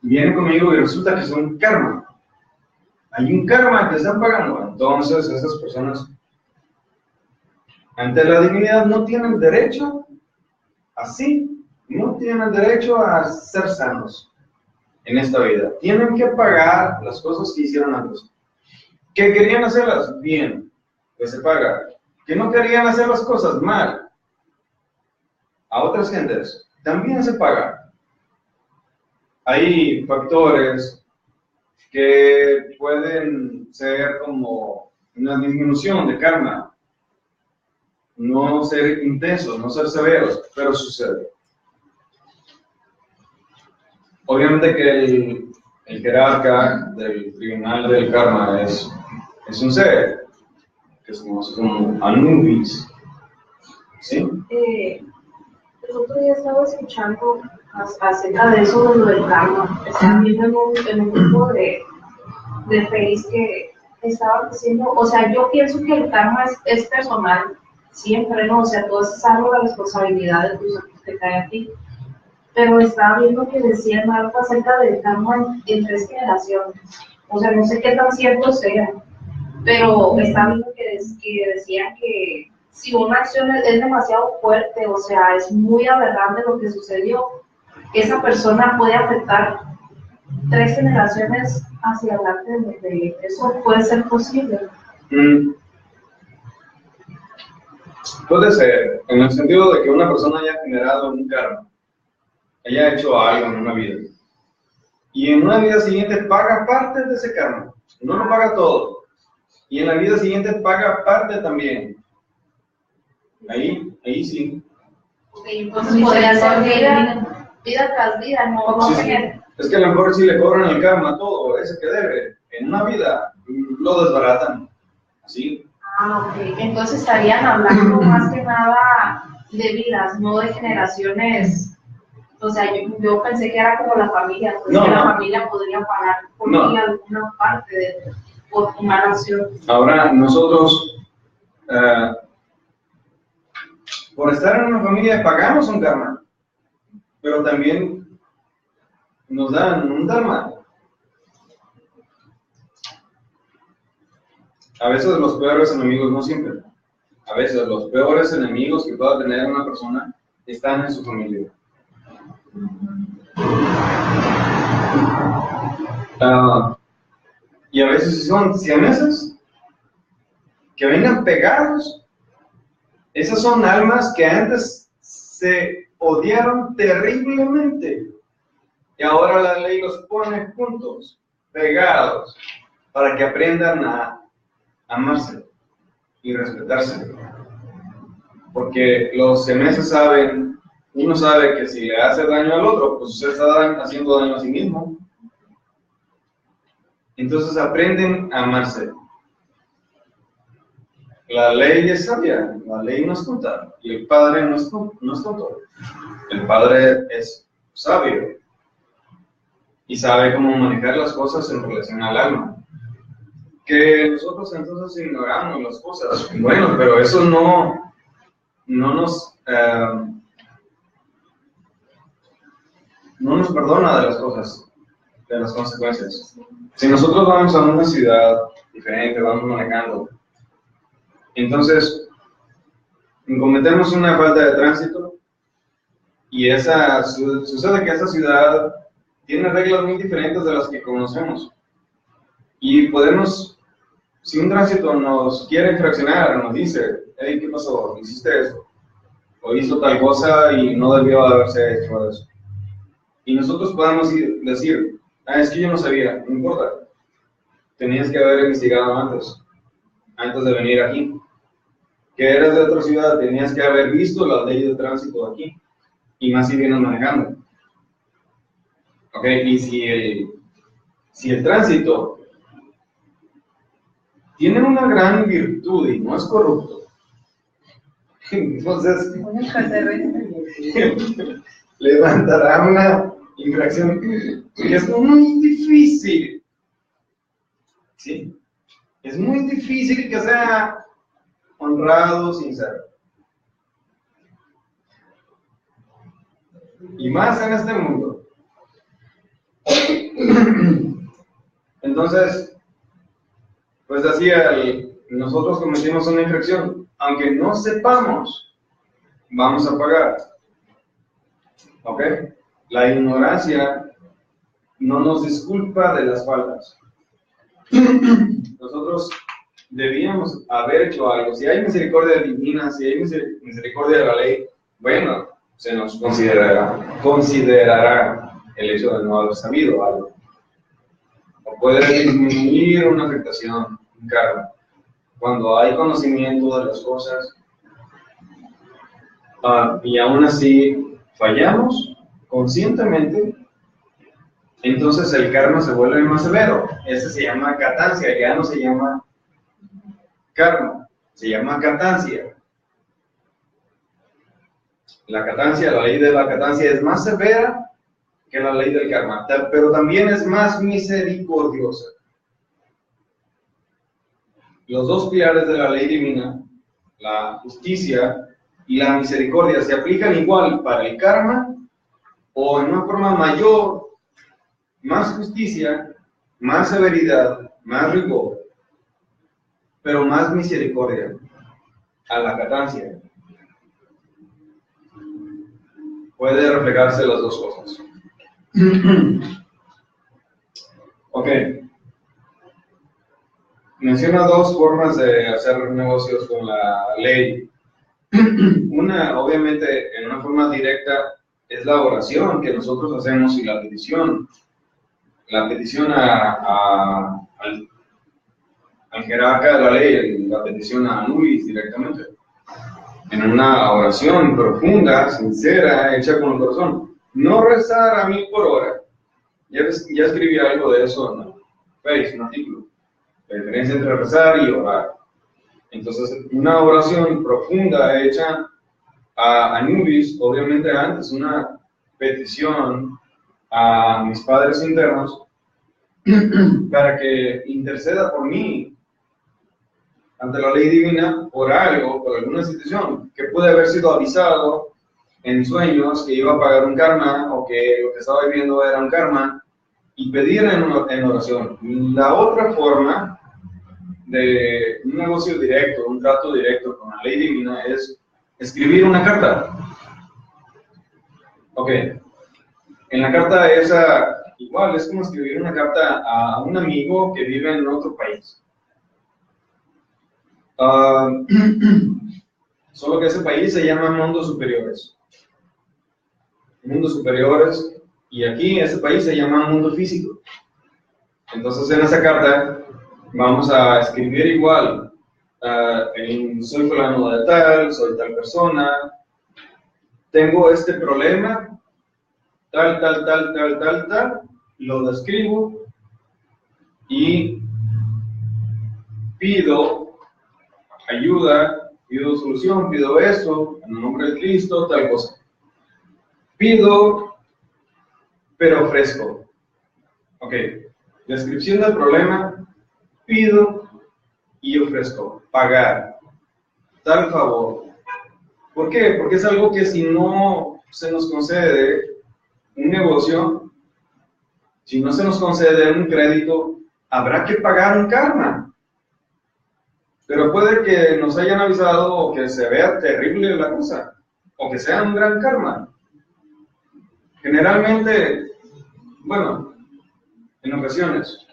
vienen conmigo y resulta que son karma. Hay un karma que están pagando. Entonces esas personas ante la divinidad no tienen derecho así, no tienen derecho a ser sanos en esta vida. Tienen que pagar las cosas que hicieron antes. Que querían hacerlas bien, pues se paga. Que no querían hacer las cosas mal, a otras gentes, también se paga. Hay factores que pueden ser como una disminución de karma, no ser intensos, no ser severos, pero sucede. Obviamente que el jerarca del tribunal del karma es un ser que se conoce como Anubis. ¿Sí? El otro día estaba escuchando acerca de eso, de lo del karma. Estaba viendo en un grupo de Facebook que estaban diciendo, o sea, yo pienso que el karma es personal, siempre, ¿no? O sea, todo es algo de la responsabilidad de tus actos que cae a ti. Pero estaba viendo que decían algo acerca del karma en 3 generaciones. O sea, no sé qué tan cierto sea, pero estaba viendo que decían que si una acción es demasiado fuerte, o sea, es muy aberrante lo que sucedió, esa persona puede afectar 3 generaciones hacia adelante. De eso puede ser posible. Puede ser, en el sentido de que una persona haya generado un karma, haya hecho algo en una vida, y en una vida siguiente paga parte de ese karma, no lo paga todo, y en la vida siguiente paga parte también. Ahí sí. Okay, entonces podría ser vida tras vida, no sí. Es que a lo mejor si le cobran el karma todo ese que debe, en una vida lo desbaratan, así. Ah, ok. Entonces estarían hablando más que nada de vidas, no de generaciones. O sea, yo pensé que era como la familia, pues No, que la no. familia podría pagar por No. ti alguna parte por una acción. Ahora, nosotros, por estar en una familia, pagamos un karma, pero también nos dan un dharma. A veces los peores enemigos, no siempre, a veces los peores enemigos que pueda tener una persona están en su familia. Y a veces si son siameses que vengan pegados, esas son almas que antes se odiaron terriblemente y ahora la ley los pone juntos, pegados, para que aprendan a amarse y respetarse. Porque los siameses saben, uno sabe que si le hace daño al otro, pues usted está haciendo daño a sí mismo. Entonces aprenden a amarse. La ley es sabia, la ley no es tonta, y el Padre no es tonto. El Padre es sabio y sabe cómo manejar las cosas en relación al alma. Que nosotros entonces ignoramos las cosas. Bueno, pero eso no nos perdona de las cosas, de las consecuencias. Si nosotros vamos a una ciudad diferente, vamos manejando, entonces cometemos una falta de tránsito y sucede que esa ciudad tiene reglas muy diferentes de las que conocemos. Y podemos, si un tránsito nos quiere infraccionar, nos dice, hey, ¿qué pasó? ¿Hiciste eso? O hizo tal cosa y no debió haberse hecho eso. Y nosotros podemos decir, es que yo no sabía, no importa. Tenías que haber investigado antes de venir aquí. Que eres de otra ciudad, tenías que haber visto la ley de tránsito aquí. Y más si vienes manejando. Ok, y si el tránsito tiene una gran virtud y no es corrupto, entonces levantará una infracción que es muy difícil. ¿Sí? Es muy difícil que sea honrado, sincero. Y más en este mundo. Entonces, pues así nosotros cometimos una infracción. Aunque no sepamos, vamos a pagar. ¿Ok? La ignorancia no nos disculpa de las faltas. Nosotros debíamos haber hecho algo. Si hay misericordia divina, si hay misericordia de la ley, bueno, se nos considerará el hecho de no haber sabido algo. O puede disminuir una afectación, un karma. Cuando hay conocimiento de las cosas y aún así fallamos conscientemente, entonces el karma se vuelve más severo. Ese se llama catancia, ya no se llama karma, se llama catancia. La ley de la catancia es más severa que la ley del karma, pero también es más misericordiosa. Los dos pilares de la ley divina, la justicia y la misericordia, se aplican igual para el karma o en una forma mayor, más justicia, más severidad, más rigor, pero más misericordia a la catancia. Puede reflejarse las dos cosas. Ok. Menciona dos formas de hacer negocios con la ley. Una, obviamente, en una forma directa, es la oración que nosotros hacemos y la petición. La petición al jerarca de la ley, la petición a Anubis directamente. En una oración profunda, sincera, hecha con el corazón. No rezar a 1000 por hora. Ya escribí algo de eso en Facebook, un artículo. La diferencia entre rezar y orar. Entonces, una oración profunda hecha a Anubis, obviamente antes, una petición a mis padres internos para que interceda por mí ante la ley divina por algo, por alguna situación, que puede haber sido avisado en sueños que iba a pagar un karma o que lo que estaba viviendo era un karma, y pedir en oración. La otra forma de un negocio directo, un trato directo con la ley divina es escribir una carta. Ok, en la carta esa, igual es como escribir una carta a un amigo que vive en otro país. Solo que ese país se llama mundos superiores. Mundos superiores, y aquí ese país se llama mundo físico. Entonces en esa carta vamos a escribir igual, soy fulano de tal, soy tal persona, tengo este problema, tal, lo describo y pido ayuda, pido solución, pido eso, en el nombre de Cristo, tal cosa. Pido, pero ofrezco. Ok, descripción del problema, pido y ofrezco, pagar, dar favor. ¿Por qué? Porque es algo que si no se nos concede un negocio, si no se nos concede un crédito, habrá que pagar un karma. Pero puede que nos hayan avisado o que se vea terrible la cosa, o que sea un gran karma. Generalmente, bueno, en ocasiones,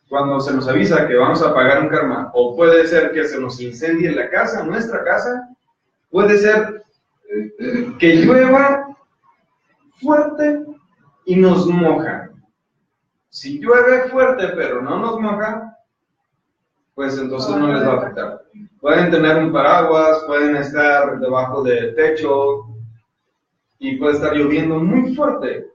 cuando se nos avisa que vamos a pagar un karma, o puede ser que se nos incendie la casa, nuestra casa, puede ser que llueva fuerte y nos moja. Si llueve fuerte pero no nos moja, pues entonces no les va a afectar. Pueden tener un paraguas, pueden estar debajo del techo y puede estar lloviendo muy fuerte.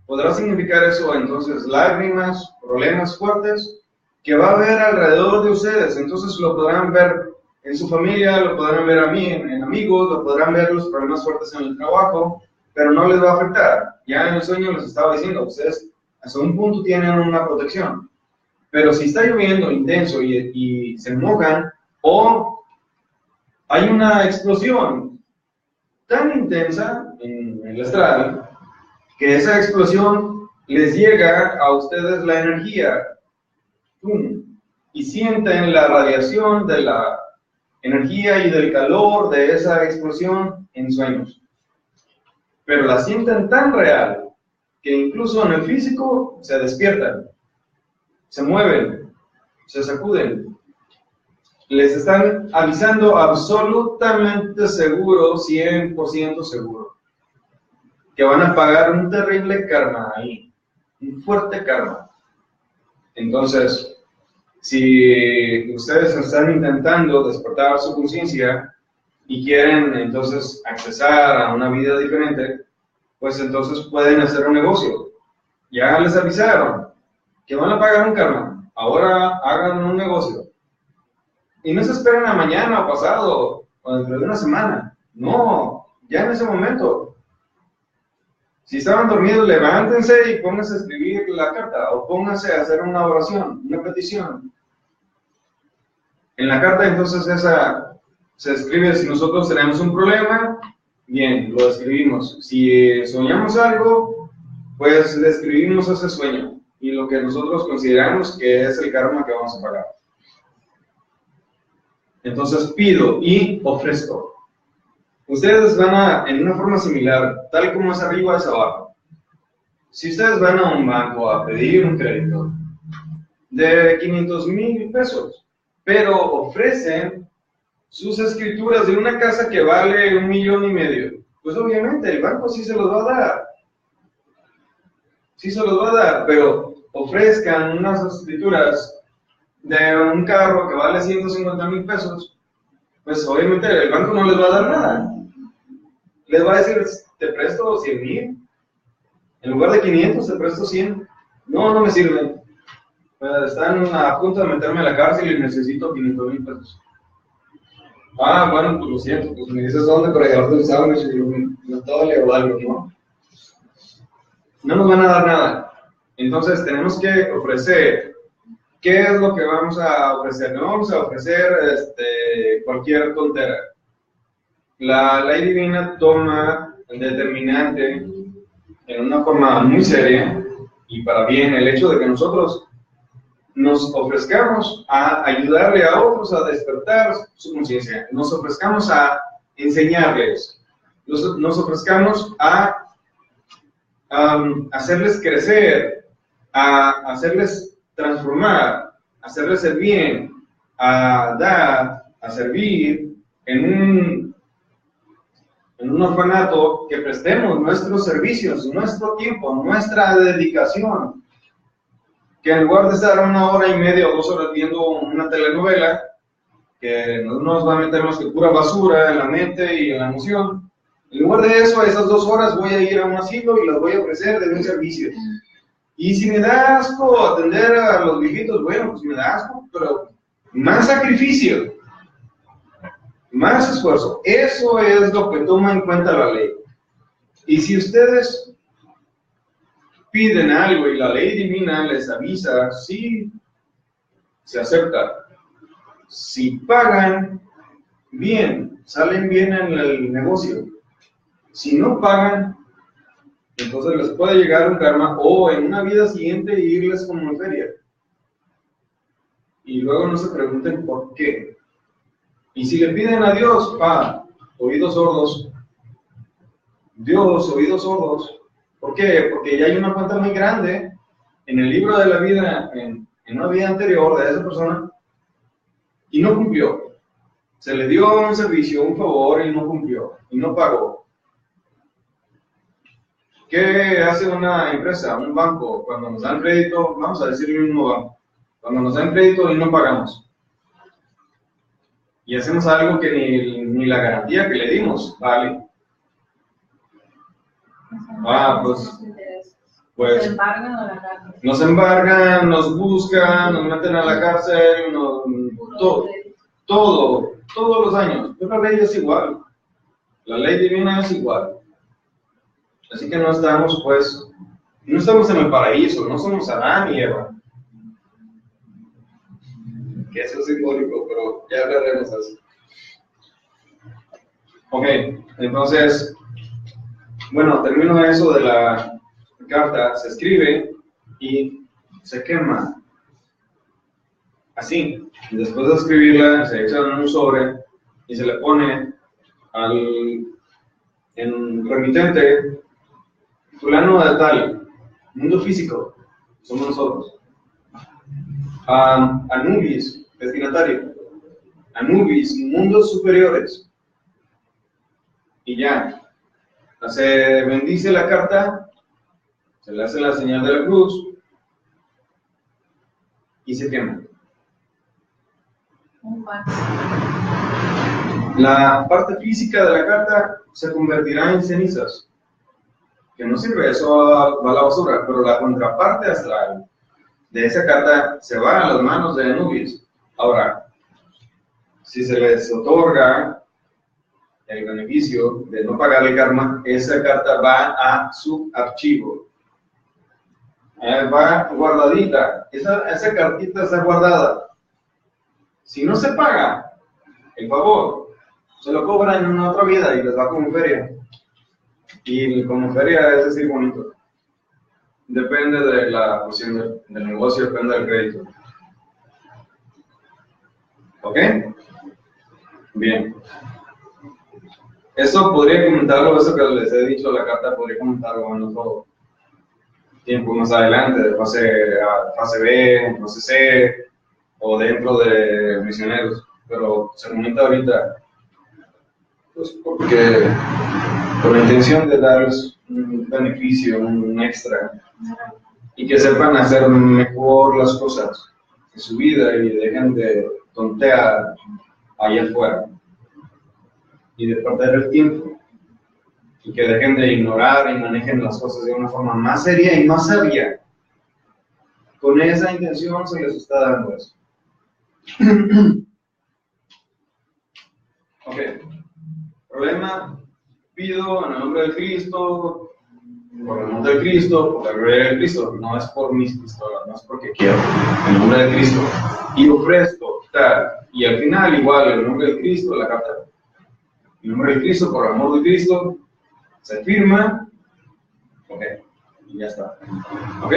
Podrá significar eso entonces lágrimas, problemas fuertes que va a haber alrededor de ustedes. Entonces lo podrán ver en su familia, lo podrán ver a mí, en amigos, lo podrán ver los problemas fuertes en el trabajo, pero no les va a afectar. Ya en el sueño les estaba diciendo, ustedes hasta un punto tienen una protección. Pero si está lloviendo intenso y se mojan, o hay una explosión tan intensa en el astral, que esa explosión les llega a ustedes la energía, ¡pum!, y sienten la radiación de la energía y del calor de esa explosión en sueños. Pero la sienten tan real que incluso en el físico se despiertan, se mueven, se sacuden. Les están avisando absolutamente seguro, 100% seguro, que van a pagar un terrible karma ahí, un fuerte karma. Entonces, si ustedes están intentando despertar su conciencia y quieren entonces accesar a una vida diferente, pues entonces pueden hacer un negocio. Ya les avisaron que van a pagar un karma, ahora hagan un negocio. Y no se esperen a mañana o pasado, o dentro de una semana. No, ya en ese momento. Si estaban dormidos, levántense y pónganse a escribir la carta, o pónganse a hacer una oración, una petición. En la carta entonces esa se escribe, si nosotros tenemos un problema, bien, lo escribimos. Si soñamos algo, pues le escribimos ese sueño y lo que nosotros consideramos que es el karma que vamos a pagar. Entonces pido y ofrezco. Ustedes van en una forma similar, tal como es arriba es abajo. Si ustedes van a un banco a pedir un crédito de 500,000 pesos, pero ofrecen sus escrituras de una casa que vale 1,5 millones, pues obviamente el banco sí se los va a dar. Sí se los va a dar, pero ofrezcan unas escrituras de un carro que vale 150,000 pesos, pues obviamente el banco no les va a dar nada. Les va a decir, te presto 100,000, en lugar de 500 te presto 100. No, no me sirven. Están a punto de meterme a la cárcel y necesito 500,000 pesos. Ah, bueno, pues lo siento, pues me dices dónde para llevarte un sándwich y no todo le o algo, ¿no? No nos van a dar nada. Entonces tenemos que ofrecer. ¿Qué es lo que vamos a ofrecer? No vamos a ofrecer cualquier tontera. La ley divina toma el determinante en una forma muy seria y para bien el hecho de que nosotros nos ofrezcamos a ayudarle a otros a despertar su conciencia, nos ofrezcamos a enseñarles, nos ofrezcamos a hacerles crecer, a hacerles transformar, a hacerles el bien, a dar, a servir en un orfanato, que prestemos nuestros servicios, nuestro tiempo, nuestra dedicación, que en lugar de estar 1 hora y media o 2 horas viendo una telenovela, que no nos va a meter más que pura basura en la mente y en la emoción, en lugar de eso, a esas 2 horas voy a ir a un asilo y las voy a ofrecer de un servicio. Y si me da asco atender a los viejitos, bueno, pues me da asco, pero más sacrificio, más esfuerzo. Eso es lo que toma en cuenta la ley. Y si ustedes piden algo y la ley divina les avisa, sí, se acepta. Si pagan, bien, salen bien en el negocio. Si no pagan, entonces les puede llegar un karma o en una vida siguiente irles como en feria. Y luego no se pregunten por qué. Y si le piden a Dios, oídos sordos. Dios, oídos sordos. ¿Por qué? Porque ya hay una cuenta muy grande en el libro de la vida, en una vida anterior de esa persona, y no cumplió. Se le dio un servicio, un favor, y no cumplió, y no pagó. ¿Qué hace una empresa, un banco, cuando nos dan crédito? Vamos a decir el mismo banco. Cuando nos dan crédito y no pagamos. Y hacemos algo que ni la garantía que le dimos vale. Pues nos embargan, nos buscan, nos meten a la cárcel, todos los años. Pero la ley es igual. La ley divina es igual. Así que no estamos en el paraíso, no somos Adán y Eva. Que eso es simbólico, pero ya hablaremos de eso. Ok, entonces, bueno, termino eso de la carta, se escribe y se quema. Así, y después de escribirla, se echa en un sobre y se le pone en remitente, fulano de tal, mundo físico, somos nosotros. Anubis, destinatario. Anubis, mundos superiores. Y ya, se bendice la carta, se le hace la señal de la cruz y se quema. La parte física de la carta se convertirá en cenizas, que no sirve, eso va a la basura, pero la contraparte astral de esa carta se va a las manos de Anubis. Ahora, si se les otorga el beneficio de no pagar el karma, esa carta va a su archivo. Va guardadita, esa cartita está guardada. Si no se paga el favor, se lo cobran en una otra vida y les va como feria. Y como feria es decir bonito. Depende de la posición del negocio, depende del crédito. ¿Ok? Bien. Eso podría comentarlo, eso que les he dicho, la carta podría comentarlo en otro tiempo más adelante, de fase B, fase C, o dentro de misioneros, pero se comenta ahorita, pues porque con la intención de darles un beneficio, un extra, y que sepan hacer mejor las cosas en su vida y dejen de tontear allá afuera y de perder el tiempo y que dejen de ignorar y manejen las cosas de una forma más seria y más sabia. Con esa intención se les está dando eso. Ok. Problema, pido en el nombre de Cristo, por el nombre de Cristo, por la gloria de Cristo. No es por mis pistolas, no es porque quiero. En el nombre de Cristo. Y ofrezco, tal. Y al final, igual, en el nombre de Cristo, la carta. En el nombre de Cristo, por el amor de Cristo, se firma. Ok. Y ya está. Ok.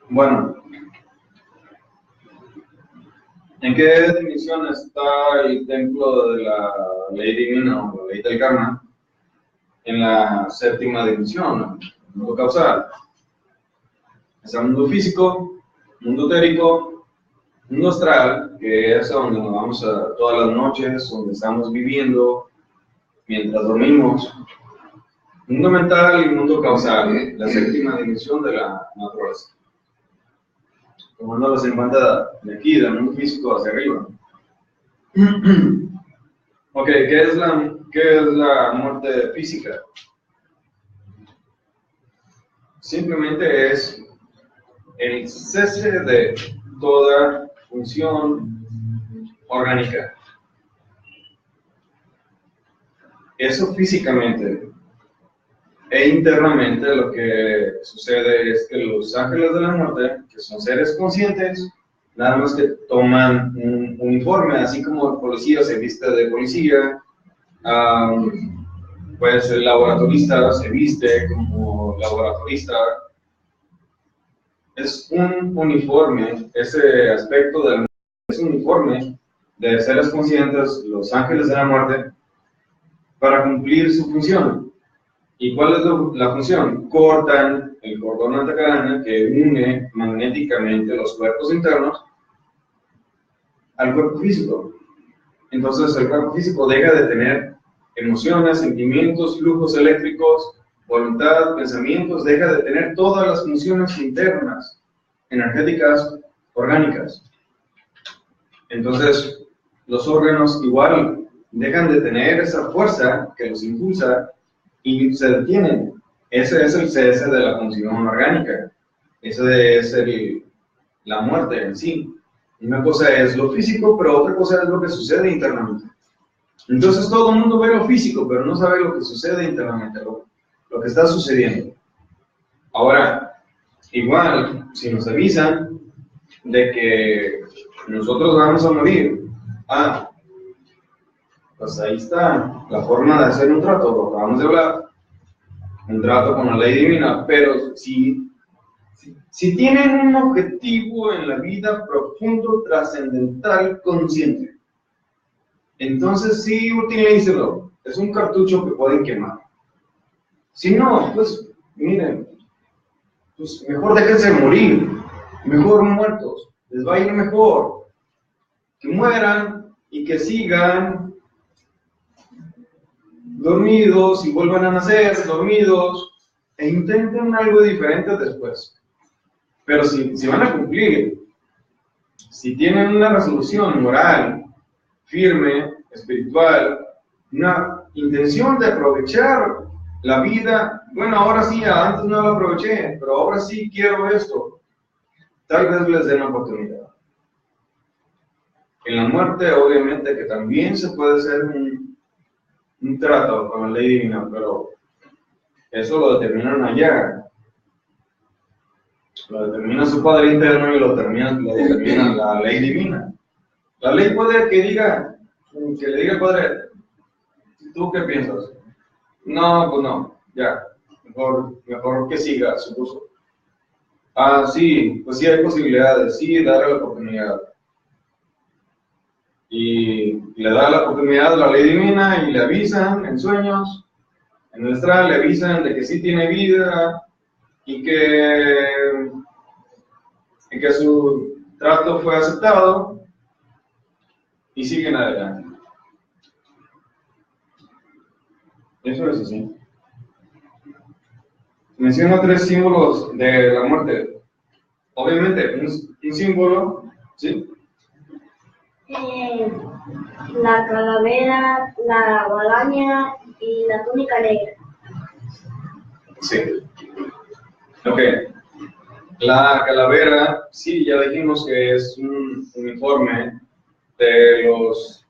Bueno. ¿En qué definición está el templo de la ley divina o la ley del karma? En la séptima dimensión, el mundo causal. Está el mundo físico, mundo etérico, mundo astral, que es donde nos vamos a todas las noches, donde estamos viviendo mientras dormimos. Mundo mental y mundo causal, la séptima dimensión de la naturaleza. Tomándolos en cuenta de aquí, del mundo físico hacia arriba. Ok, ¿qué es la muerte física? Simplemente es el cese de toda función orgánica. Eso físicamente. E internamente lo que sucede es que los ángeles de la muerte, que son seres conscientes, nada más que toman un uniforme, así como el policía se viste de policía, pues el laboratorista se viste como laboratorista. Es un uniforme, ese aspecto del es un uniforme de seres conscientes, los ángeles de la muerte, para cumplir su función. ¿Y cuál es la función? Cortan el cordón antecráneo que une magnéticamente los cuerpos internos al cuerpo físico. Entonces el cuerpo físico deja de tener emociones, sentimientos, flujos eléctricos, voluntad, pensamientos, deja de tener todas las funciones internas, energéticas, orgánicas. Entonces los órganos igual dejan de tener esa fuerza que los impulsa y se detienen. Ese es el cese de la función orgánica. Ese es la muerte en sí. Una cosa es lo físico, pero otra cosa es lo que sucede internamente. Entonces todo el mundo ve lo físico, pero no sabe lo que sucede internamente, lo que está sucediendo. Ahora, igual, si nos avisan de que nosotros vamos a morir, pues ahí está la forma de hacer un trato, lo acabamos de hablar, un trato con la ley divina, pero si tienen un objetivo en la vida profundo, trascendental, consciente, entonces sí utilícelo, es un cartucho que pueden quemar. Si no, pues miren, pues mejor déjense morir, mejor muertos, les va a ir mejor, que mueran y que sigan dormidos y vuelvan a nacer dormidos e intenten algo diferente después. Pero si van a cumplir, si tienen una resolución moral, firme, espiritual, una intención de aprovechar la vida, bueno, ahora sí, antes no la aproveché, pero ahora sí quiero esto, tal vez les den la oportunidad. En la muerte, obviamente, que también se puede hacer un trato con la ley divina, pero eso lo determinan allá. Lo determina su Padre interno y lo determina la ley divina. La ley puede que le diga al Padre, ¿tú qué piensas? No, pues no, ya, mejor que siga su curso. Sí, pues sí hay posibilidades, sí, darle la oportunidad. Y le da la oportunidad a la ley divina y le avisan en sueños, en el astral le avisan de que sí tiene vida y que su trato fue aceptado y siguen adelante. Eso es así. Menciono 3 símbolos de la muerte. Obviamente, un símbolo, ¿sí? La calavera, la guadaña y la túnica negra. Sí. Ok. La calavera, sí, ya dijimos que es un uniforme de los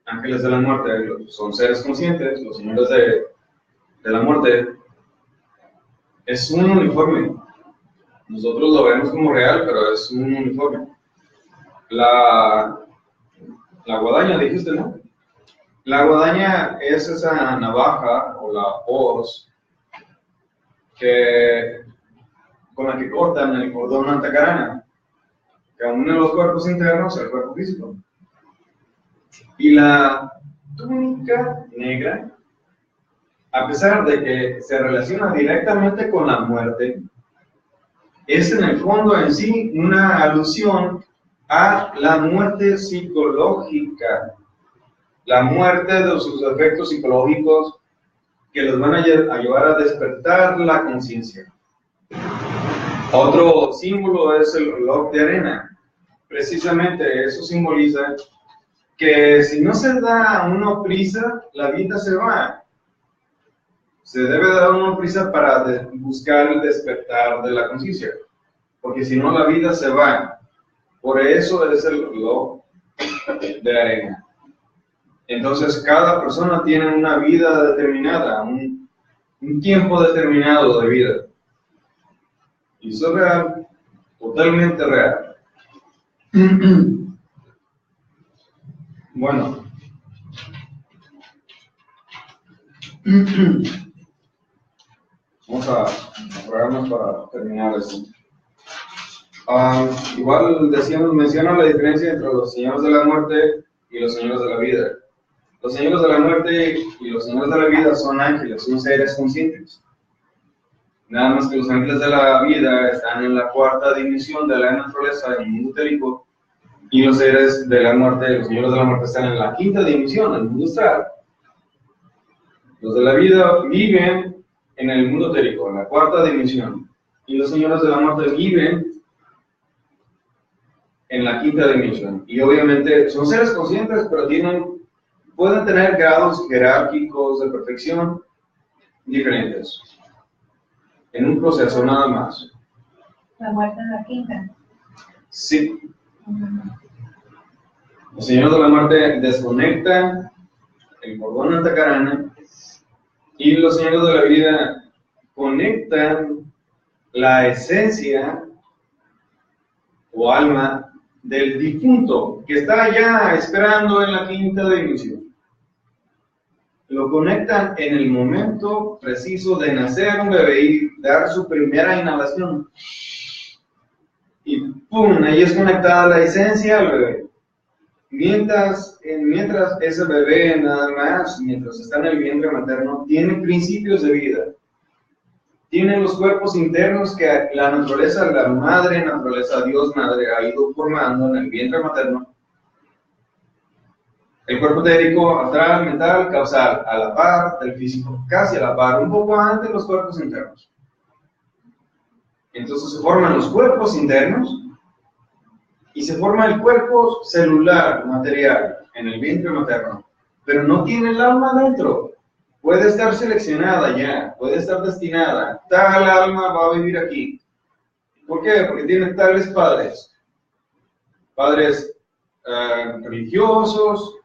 ángeles de la muerte, son seres conscientes, los señores de la muerte. Es un uniforme. Nosotros lo vemos como real, pero es un uniforme. La guadaña, dijiste, ¿no? La guadaña es esa navaja o la hoz con la que cortan el cordón antacarana, que une los cuerpos internos al cuerpo físico. Y la túnica negra, a pesar de que se relaciona directamente con la muerte, es en el fondo en sí una alusión a la muerte psicológica, la muerte de sus efectos psicológicos que los van a llevar a despertar la conciencia. Otro símbolo es el reloj de arena. Precisamente eso simboliza que si no se da a uno prisa, la vida se va. Se debe dar a uno prisa para buscar el despertar de la conciencia, porque si no la vida se va. Por eso es el reloj de arena. Entonces cada persona tiene una vida determinada, un tiempo determinado de vida. Y eso es real, totalmente real. Bueno. Vamos a apurarnos para terminar esto. Igual menciona la diferencia entre los señores de la muerte y los señores de la vida. Los señores de la muerte y los señores de la vida son ángeles, son seres conscientes. Nada más que los ángeles de la vida están en la cuarta dimensión de la naturaleza, en el mundo etérico, y los seres de la muerte, los señores de la muerte están en la quinta dimensión, en el mundo astral. Los de la vida viven en el mundo etérico, en la cuarta dimensión, y los señores de la muerte viven en la quinta dimensión. Y obviamente son seres conscientes, pero pueden tener grados jerárquicos de perfección diferentes, en un proceso nada más. La muerte en la quinta. Sí. Los señores de la muerte desconectan el cordón antacarana y los señores de la vida conectan la esencia o alma del difunto que está allá esperando en la quinta dimensión. Lo conectan en el momento preciso de nacer un bebé y dar su primera inhalación. Y ¡pum! Ahí es conectada la esencia al bebé. Mientras ese bebé nada más, mientras está en el vientre materno, tiene principios de vida. Tiene los cuerpos internos que la naturaleza, la madre naturaleza, Dios madre, ha ido formando en el vientre materno. El cuerpo etérico, astral, mental, causal, a la par del físico, casi a la par, un poco antes de los cuerpos internos. Entonces se forman los cuerpos internos y se forma el cuerpo celular, material, en el vientre materno, pero no tiene el alma dentro. Puede estar seleccionada ya, puede estar destinada. Tal alma va a vivir aquí. ¿Por qué? Porque tiene tales padres. Padres religiosos,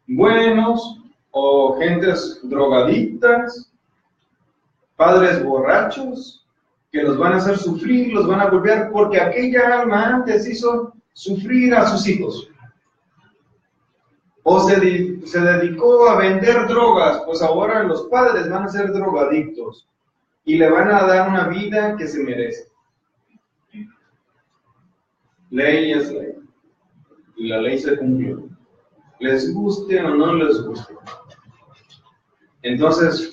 buenos, o gentes drogadictas, padres borrachos, que los van a hacer sufrir, los van a golpear, porque aquella alma antes hizo sufrir a sus hijos. O se dedicó a vender drogas, pues ahora los padres van a ser drogadictos y le van a dar una vida que se merece. Ley es ley, y la ley se cumplió, les guste o no les guste. Entonces,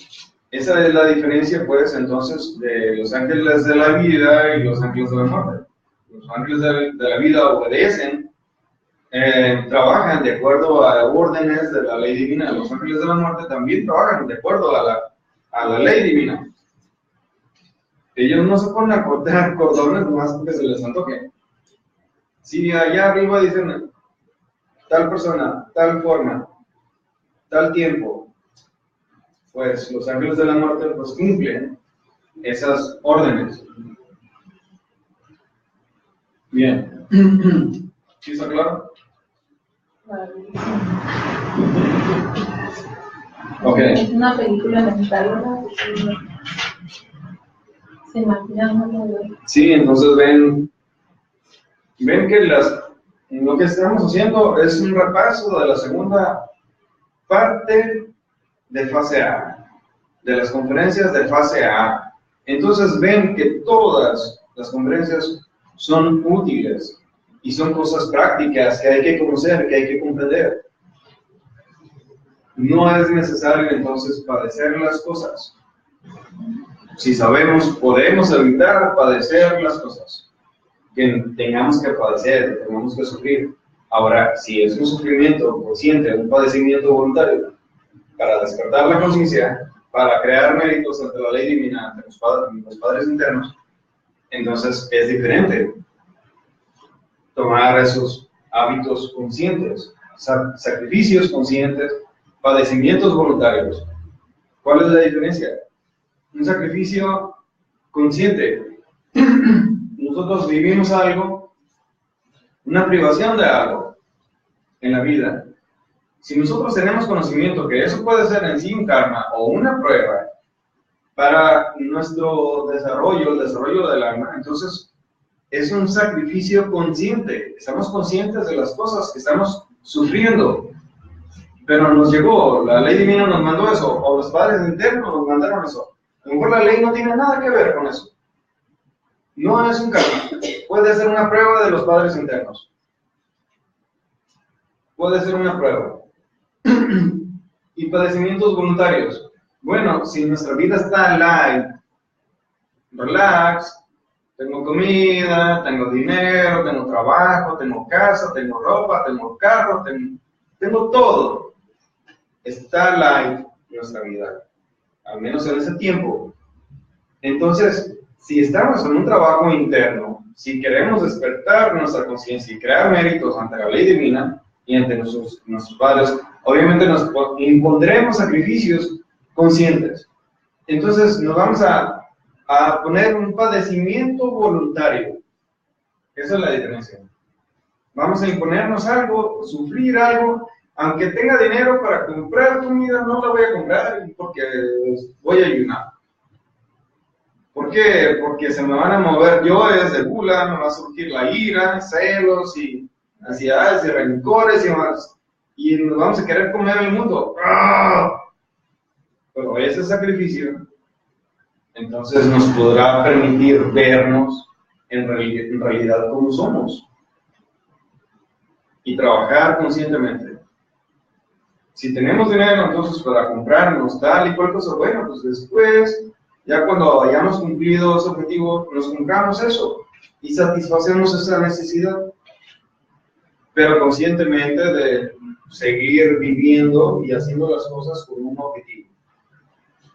esa es la diferencia, pues, entonces, de los ángeles de la vida y los ángeles de la muerte. Los ángeles de la vida obedecen, trabajan de acuerdo a órdenes de la ley divina. Los ángeles de la muerte también trabajan de acuerdo a la ley divina. Ellos no se ponen a cortar cordones nomás porque se les antoje. Si allá arriba dicen tal persona, tal forma, tal tiempo, pues los ángeles de la muerte pues cumplen esas órdenes. Bien. ¿Sí está claro? Ok. Es una película mexicana. Se imagina uno. Sí, entonces ven que lo que estamos haciendo es un repaso de la segunda parte de fase A, de las conferencias de fase A. Entonces ven que todas las conferencias son útiles y son cosas prácticas que hay que conocer, que hay que comprender. No es necesario entonces padecer las cosas. Si sabemos, podemos evitar padecer las cosas que tengamos que padecer, que tengamos que sufrir. Ahora, si es un sufrimiento consciente, un padecimiento voluntario, para despertar la conciencia, para crear méritos ante la ley divina, ante los padres internos, entonces es diferente tomar esos hábitos conscientes, sacrificios conscientes, padecimientos voluntarios. ¿Cuál es la diferencia? Un sacrificio consciente. Nosotros vivimos algo, una privación de algo en la vida. Si nosotros tenemos conocimiento que eso puede ser en sí un karma o una prueba para nuestro desarrollo, el desarrollo del alma, entonces es un sacrificio consciente. Estamos conscientes de las cosas que estamos sufriendo. Pero nos llegó, la ley divina nos mandó eso, o los padres internos nos mandaron eso. A lo mejor la ley no tiene nada que ver con eso. No es un karma. Puede ser una prueba de los padres internos. Puede ser una prueba. Y padecimientos voluntarios. Bueno, si nuestra vida está light, relax, tengo comida, tengo dinero, tengo trabajo, tengo casa, tengo ropa, tengo carro, tengo todo. Está light nuestra vida, al menos en ese tiempo. Entonces, si estamos en un trabajo interno, si queremos despertar nuestra conciencia y crear méritos ante la ley divina y ante nuestros padres, obviamente nos impondremos sacrificios conscientes. Entonces, nos vamos a poner un padecimiento voluntario. Esa es la diferencia. Vamos a imponernos algo, sufrir algo. Aunque tenga dinero para comprar comida, no la voy a comprar porque voy a ayunar. ¿Por qué? Porque se me van a mover yoes de gula, me va a surgir la ira, celos y ansiedades y rencores y más. Y nos vamos a querer comer el mundo. ¡Ah! Pero ese sacrificio, entonces nos podrá permitir vernos en realidad como somos y trabajar conscientemente. Si tenemos dinero entonces para comprarnos tal y cual cosa, bueno, pues después, ya cuando hayamos cumplido ese objetivo, nos compramos eso y satisfacemos esa necesidad, pero conscientemente de seguir viviendo y haciendo las cosas con un objetivo,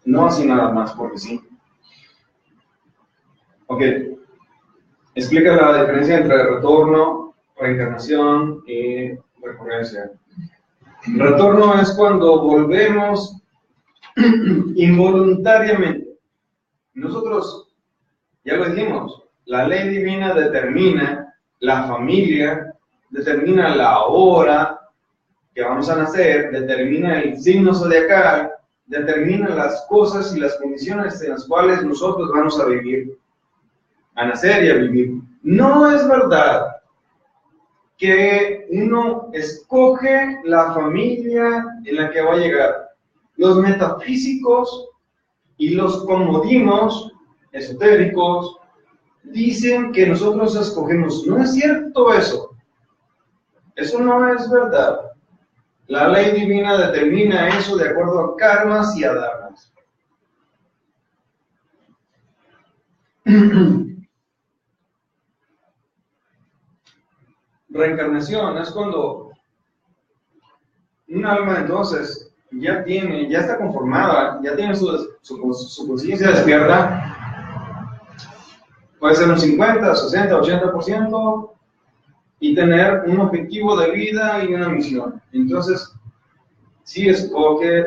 no así nada más porque sí. Ok, explica la diferencia entre retorno, reencarnación y recurrencia. Retorno es cuando volvemos involuntariamente. Nosotros, ya lo dijimos, la ley divina determina la familia, determina la hora que vamos a nacer, determina el signo zodiacal, determina las cosas y las condiciones en las cuales nosotros vamos a vivir, a nacer y a vivir. No es verdad que uno escoge la familia en la que va a llegar. Los metafísicos y los comodinos esotéricos dicen que nosotros escogemos. No es cierto eso. Eso no es verdad. La ley divina determina eso de acuerdo a karmas y a dharmas. Reencarnación es cuando un alma entonces ya está conformada, ya tiene su conciencia despierta, puede ser un 50, 60, 80%, y tener un objetivo de vida y una misión. Entonces, sí escoge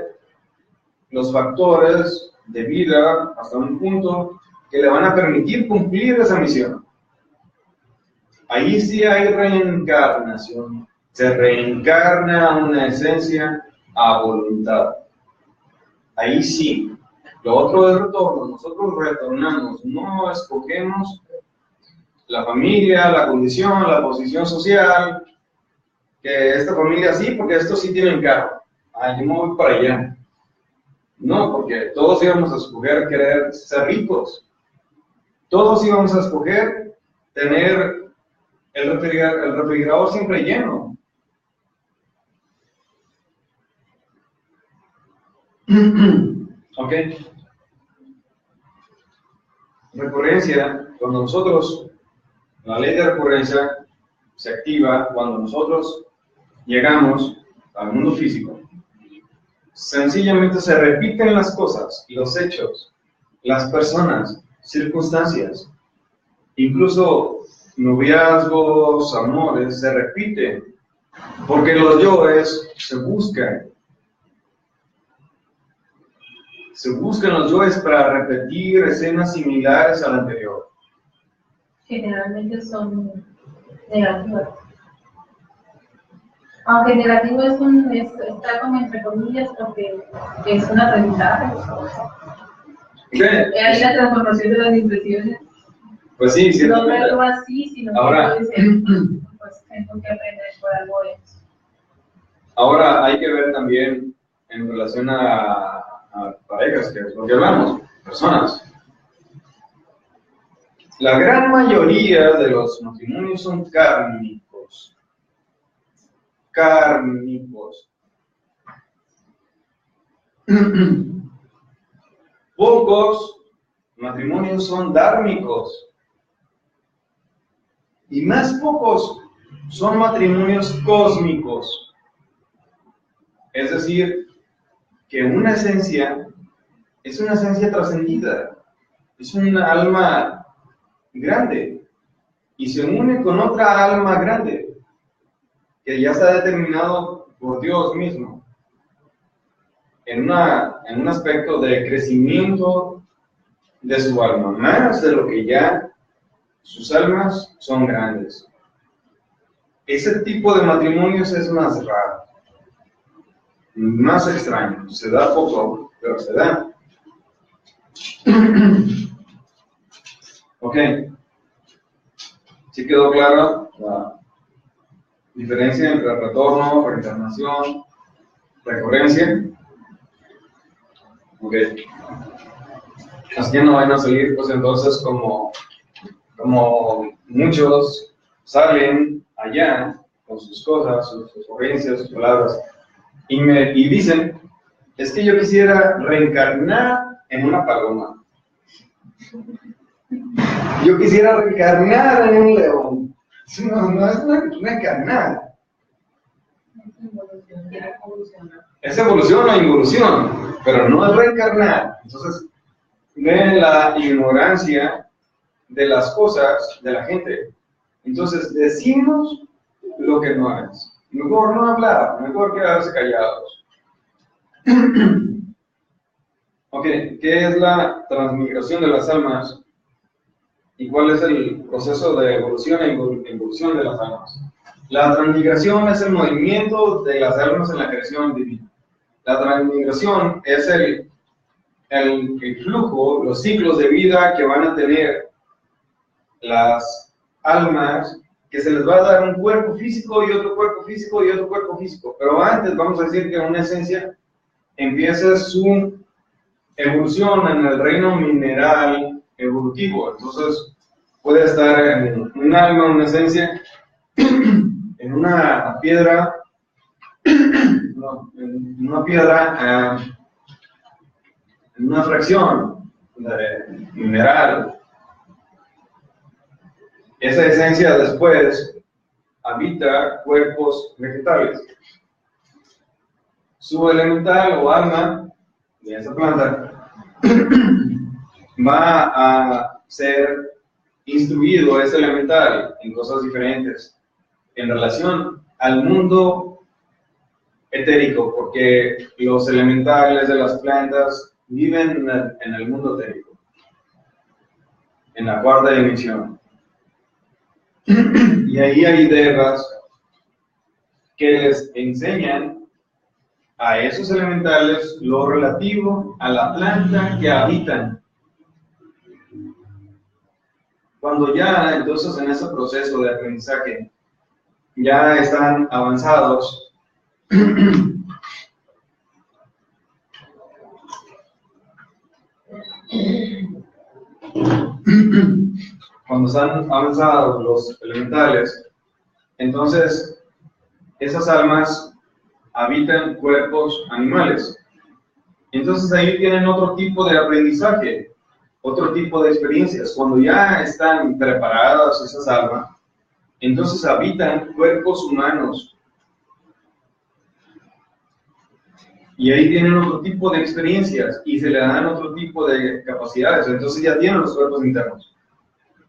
los factores de vida hasta un punto que le van a permitir cumplir esa misión. Ahí sí hay reencarnación. Se reencarna una esencia a voluntad. Ahí sí. Lo otro es retorno. Nosotros retornamos, no escogemos la familia, la condición, la posición social, que esta familia sí, porque estos sí tienen carro. Yo me voy para allá. No, porque todos íbamos a escoger querer ser ricos. Todos íbamos a escoger tener el refrigerador siempre lleno. Ok. Recurrencia, cuando nosotros, la ley de recurrencia se activa cuando nosotros llegamos al mundo físico. Sencillamente se repiten las cosas, los hechos, las personas, circunstancias, incluso noviazgos, amores, se repiten, porque los yoes se buscan los yoes para repetir escenas similares a la anterior. Generalmente son negativas. Aunque negativo está como entre comillas porque es una realidad. Hay la transformación de las impresiones. Pues sí, sí. No verlo así, sino ahora, que decir, pues tengo que aprender por algo eso. Ahora hay que ver también en relación a parejas, que es lo que hablamos, personas. La gran mayoría de los matrimonios son kármicos. Pocos matrimonios son dármicos. Y más pocos son matrimonios cósmicos. Es decir, que una esencia es una esencia trascendida. Es una alma grande. Y se une con otra alma grande. Que ya está determinado por Dios mismo, en un aspecto de crecimiento de su alma, más de lo que ya sus almas son grandes. Ese tipo de matrimonios es más raro, más extraño, se da poco, pero se da. Ok, ¿sí quedó claro la diferencia entre retorno, reencarnación, recurrencia? Ok. Así que no van a salir, pues entonces, como muchos salen allá con sus cosas, sus ocurrencias, sus palabras, y dicen, es que yo quisiera reencarnar en una paloma. Yo quisiera reencarnar en un león. No es reencarnar. Es evolución o involución, pero no es reencarnar. Entonces, ven la ignorancia de las cosas de la gente. Entonces, decimos lo que no es. Mejor no hablar, mejor quedarse callados. Ok, ¿qué es la transmigración de las almas? ¿Y cuál es el proceso de evolución e involución de las almas? La transmigración es el movimiento de las almas en la creación divina. La transmigración es el flujo, los ciclos de vida que van a tener las almas, que se les va a dar un cuerpo físico y otro cuerpo físico y otro cuerpo físico. Pero antes vamos a decir que una esencia empieza su evolución en el reino mineral evolutivo. Entonces puede estar en un alma, una esencia, en una piedra, en una fracción de mineral. Esa esencia después habita cuerpos vegetales. Su elemental o alma de esa planta va a ser instruido, es elemental, en cosas diferentes en relación al mundo etérico, porque los elementales de las plantas viven en el mundo etérico, en la cuarta dimensión. Y ahí hay devas que les enseñan a esos elementales lo relativo a la planta que habitan. Cuando ya, entonces, en ese proceso de aprendizaje, ya están avanzados, cuando están avanzados los elementales, entonces esas almas habitan cuerpos animales. Entonces ahí tienen otro tipo de aprendizaje, otro tipo de experiencias. Cuando ya están preparadas esas almas, entonces habitan cuerpos humanos. Y ahí tienen otro tipo de experiencias y se le dan otro tipo de capacidades. Entonces ya tienen los cuerpos internos.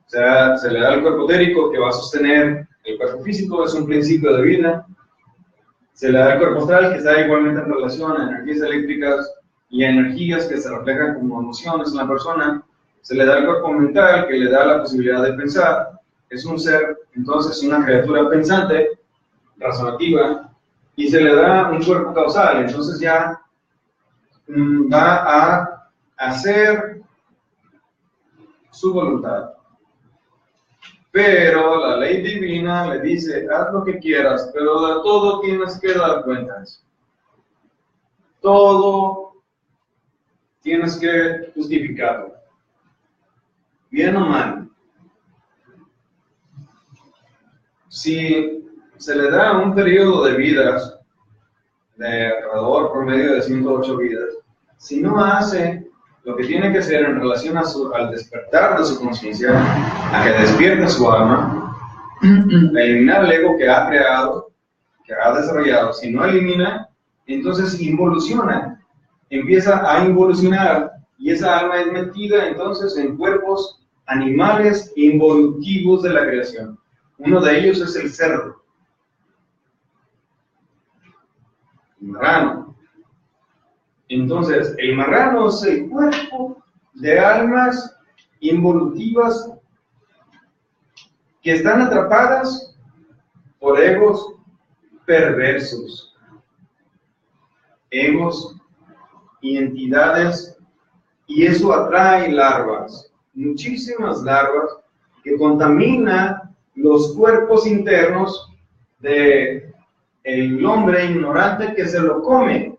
O sea, se le da el cuerpo etérico que va a sostener el cuerpo físico, es un principio de vida. Se le da el cuerpo astral que está igualmente en relación a energías eléctricas y a energías que se reflejan como emociones en la persona. Se le da el cuerpo mental que le da la posibilidad de pensar. Es un ser, entonces, una criatura pensante, razonativa. Y se le da un cuerpo causal, entonces ya va a hacer su voluntad. Pero la ley divina le dice, haz lo que quieras, pero de todo tienes que dar cuentas. Todo tienes que justificarlo. Bien o mal. Si se le da un periodo de vidas de alrededor promedio de 108 vidas, si no hace lo que tiene que hacer en relación a al despertar de su conciencia, a que despierte su alma, a eliminar el ego que ha creado, que ha desarrollado, si no elimina, entonces involuciona, empieza a involucionar, y esa alma es metida entonces en cuerpos animales involutivos de la creación. Uno de ellos es el cerdo, el marrano. Entonces, el marrano es el cuerpo de almas involutivas que están atrapadas por egos perversos, egos y entidades, y eso atrae larvas, muchísimas larvas, que contaminan los cuerpos internos del hombre ignorante que se lo come.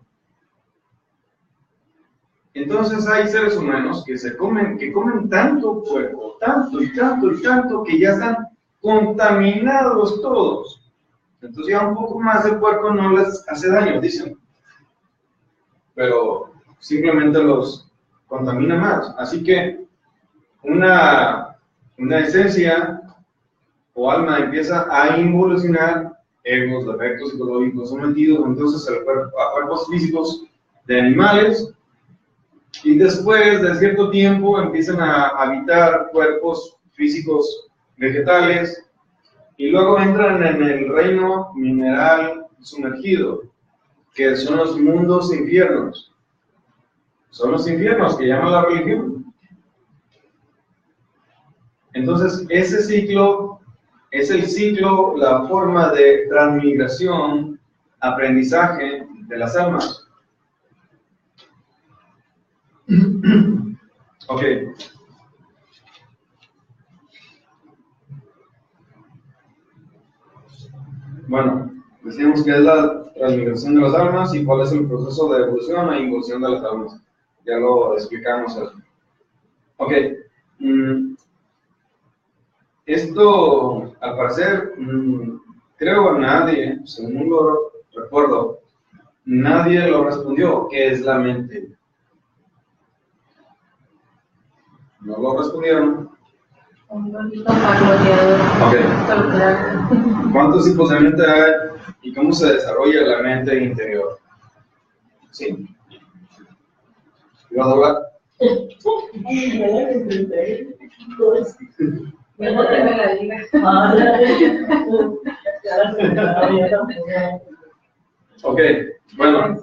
Entonces hay seres humanos que comen tanto cuerpo, tanto y tanto y tanto, que ya están contaminados todos. Entonces ya un poco más de puerco no les hace daño, dicen. Pero simplemente los contamina más. Así que una esencia o alma empieza a involucionar egos, defectos psicológicos sometidos entonces a cuerpos físicos de animales, y después de cierto tiempo empiezan a habitar cuerpos físicos vegetales, y luego entran en el reino mineral sumergido, que son los mundos infiernos. Son los infiernos que llama la religión. Entonces, ese ciclo es el ciclo, la forma de transmigración, aprendizaje de las almas. Ok. Bueno, decimos que es la transmigración de las almas y cuál es el proceso de evolución e involución de las almas. Ya lo explicamos eso. Ok. Esto, al parecer, creo a nadie, según lo recuerdo, nadie lo respondió. ¿Qué es la mente? No lo respondieron. Okay. ¿Cuántos tipos de mente hay y cómo se desarrolla la mente interior? Sí. ¿Ibas a hablar? Ok, bueno.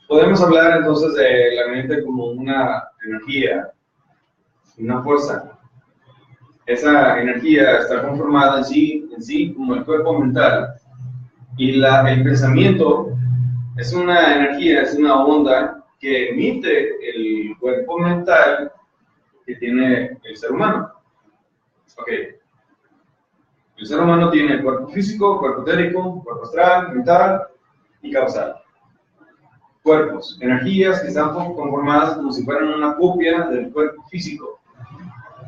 Podemos hablar entonces de la mente como una energía, una fuerza. esa energía está conformada en sí como el cuerpo mental. Y el pensamiento es una energía, es una onda que emite el cuerpo mental que tiene el ser humano. Ok. El ser humano tiene cuerpo físico, cuerpo etérico, cuerpo astral, mental y causal. Cuerpos, energías que están conformadas como si fueran una copia del cuerpo físico,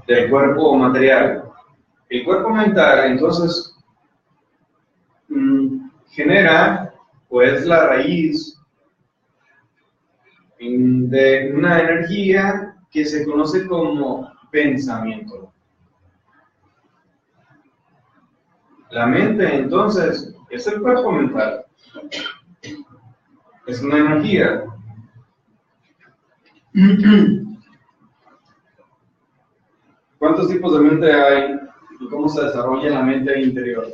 del cuerpo material. El cuerpo mental, entonces, genera, o es la raíz de una energía que se conoce como pensamiento. La mente, entonces, es el cuerpo mental. Es una energía. ¿Cuántos tipos de mente hay y cómo se desarrolla la mente interior?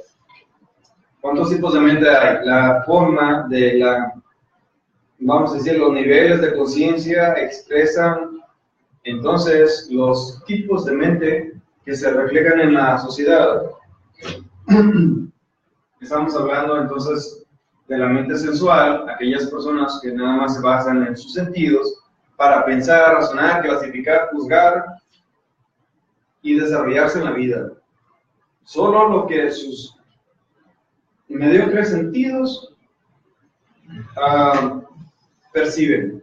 ¿Cuántos tipos de mente hay? La forma de vamos a decir, los niveles de conciencia expresan entonces los tipos de mente que se reflejan en la sociedad. Estamos hablando entonces de la mente sensual, aquellas personas que nada más se basan en sus sentidos para pensar, razonar, clasificar, juzgar y desarrollarse en la vida. Solo lo que sus mediocres sentidos perciben.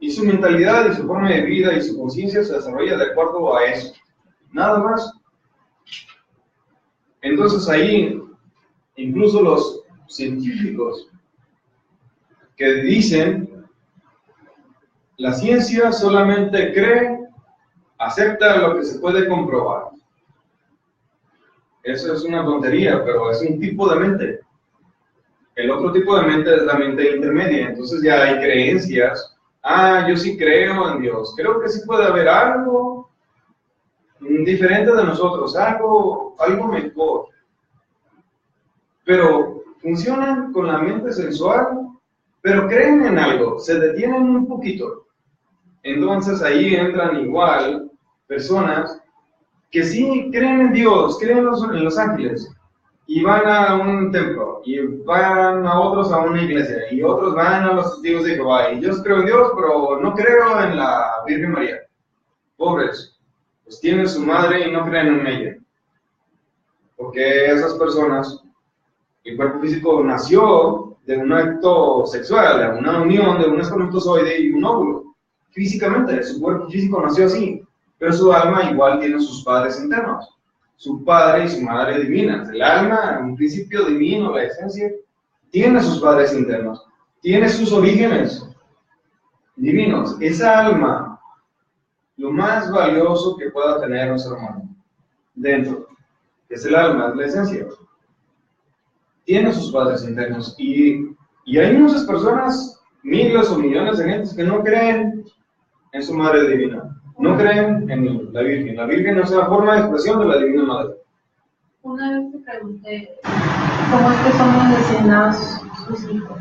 Y su mentalidad y su forma de vida y su conciencia se desarrolla de acuerdo a eso. Nada más. Entonces ahí, incluso los científicos que dicen la ciencia solamente cree, acepta lo que se puede comprobar. Eso es una tontería, pero es un tipo de mente. El otro tipo de mente es la mente intermedia. Entonces ya hay creencias. Yo sí creo en Dios. Creo que sí puede haber algo diferente de nosotros, algo mejor. Pero funcionan con la mente sensual, pero creen en algo, se detienen un poquito. Entonces ahí entran igual personas que sí creen en Dios, creen en los ángeles, y van a un templo, y van a otros a una iglesia, y otros van a los testigos de Jehová, y yo creo en Dios, pero no creo en la Virgen María. Pobres, pues tienen su madre y no creen en ella. Porque esas personas, el cuerpo físico nació de un acto sexual, de una unión de un espermatozoide y un óvulo. Físicamente, su cuerpo físico nació así, pero su alma igual tiene sus padres internos, su padre y su madre divinas. El alma, un principio divino, la esencia, tiene sus padres internos, tiene sus orígenes divinos. Esa alma, lo más valioso que pueda tener un ser humano, dentro, es el alma, es la esencia. Tiene sus padres internos y hay muchas personas, miles o millones de gentes que no creen en su madre divina, no creen en la Virgen. La Virgen es una forma de expresión de la Divina Madre. Una vez te pregunté, ¿cómo es que somos designados sus hijos?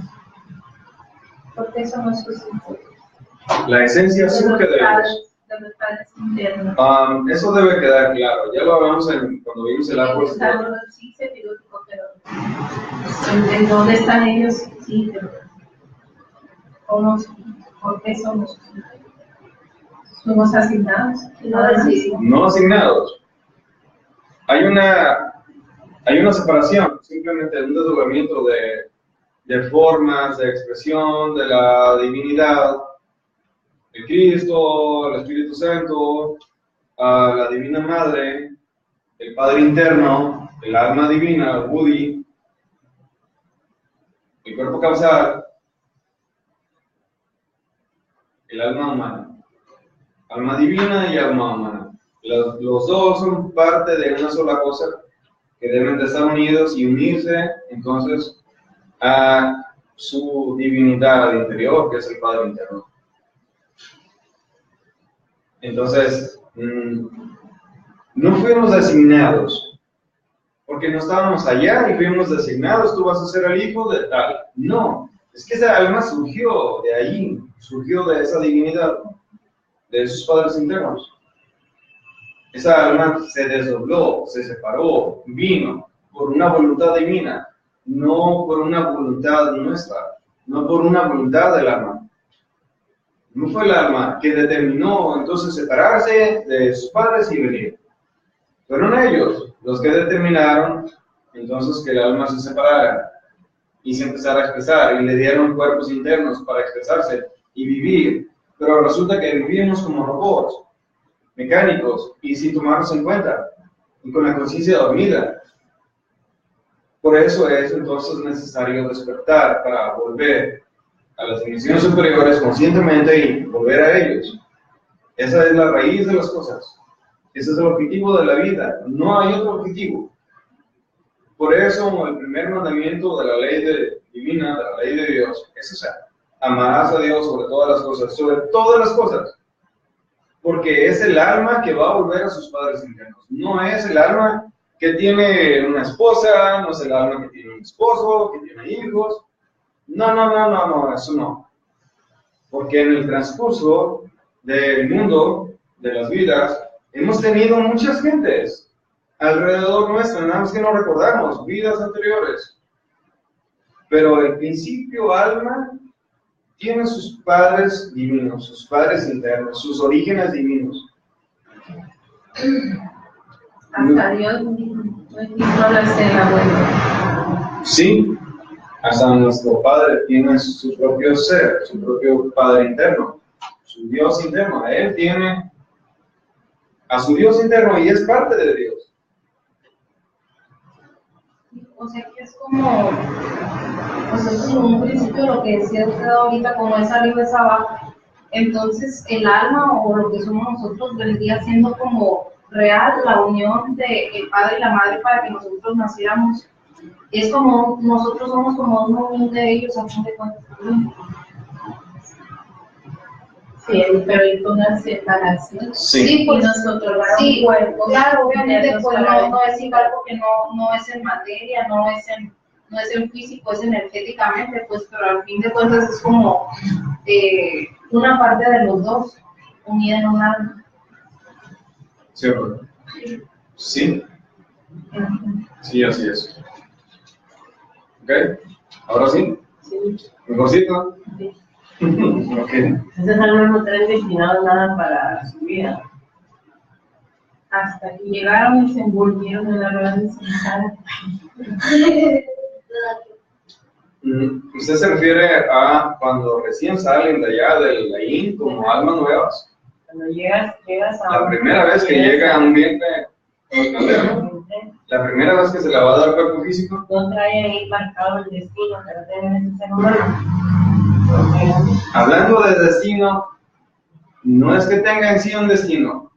¿Por qué somos sus hijos? La esencia surge de ellos. De los padres internos. Eso debe quedar claro. Ya lo hablamos cuando vimos el árbol. Sí, se filosofó, pero ¿en dónde están ellos? Sí, pero ¿por qué somos sus hijos? ¿Somos asignados? No asignados. Hay una separación, simplemente un desdoblamiento de formas, de expresión, de la divinidad, el Cristo, el Espíritu Santo, la Divina Madre, el Padre Interno, el alma divina, el Buddhi, el cuerpo causal, el alma humana. Alma divina y alma humana. Los dos son parte de una sola cosa que deben de estar unidos y unirse entonces a su divinidad interior, que es el Padre Interno. Entonces, no fuimos designados, porque no estábamos allá y fuimos designados, tú vas a ser el hijo de tal. No, es que esa alma surgió de ahí, surgió de esa divinidad, de sus padres internos. Esa alma se desdobló, se separó, vino por una voluntad divina, no por una voluntad nuestra, no por una voluntad del alma. No fue el alma que determinó entonces separarse de sus padres y venir. Fueron ellos los que determinaron entonces que el alma se separara y se empezara a expresar y le dieron cuerpos internos para expresarse y vivir. Pero resulta que vivimos como robots, mecánicos y sin tomarnos en cuenta y con la conciencia dormida. Por eso es entonces necesario despertar para volver a las dimensiones superiores conscientemente y volver a ellos. Esa es la raíz de las cosas. Ese es el objetivo de la vida. No hay otro objetivo. Por eso el primer mandamiento de la ley divina, de la ley de Dios, es esa. Amarás a Dios sobre todas las cosas, sobre todas las cosas. Porque es el alma que va a volver a sus padres internos. No es el alma que tiene una esposa, no es el alma que tiene un esposo, que tiene hijos. No, eso no. Porque en el transcurso del mundo, de las vidas, hemos tenido muchas gentes alrededor nuestro, nada más que no recordamos, vidas anteriores. Pero el principio alma tiene sus padres divinos, sus padres internos, sus orígenes divinos. Hasta Dios no la cena, bueno. Sí, hasta nuestro Padre tiene su propio ser, su propio Padre interno, su Dios interno. Él tiene a su Dios interno y es parte de Dios. O sea que es como, en un principio lo que decía usted ahorita, como es arriba es abajo. Entonces el alma o lo que somos nosotros vendría siendo como real la unión de el padre y la madre para que nosotros naciéramos. Es como nosotros somos como una unión de ellos a fin de cuentas. Sí, pero hay una separación. Sí, pues nosotros sí, bueno, claro, obviamente pues no es igual porque no es en materia, no es en físico, es energéticamente, pues, pero al fin de cuentas es como una parte de los dos unida en un alma. ¿Cierto? Sí. Sí, así es. ¿Ok? ¿Ahora sí? Sí. ¿Mejorcito? Sí. Ok. Esas almas no traen destinadas nada para su vida. Hasta que llegaron y se envolvieron en la rueda de Santana. ¿Usted se refiere a cuando recién salen de allá del Laín como almas nuevas? Cuando llegas a... La primera vez que llega a un vientre, la primera vez que se le va a dar cuerpo físico. No trae ahí marcado el destino, pero tienen ese ser humano. Hablando de destino, no es que tenga en sí un destino.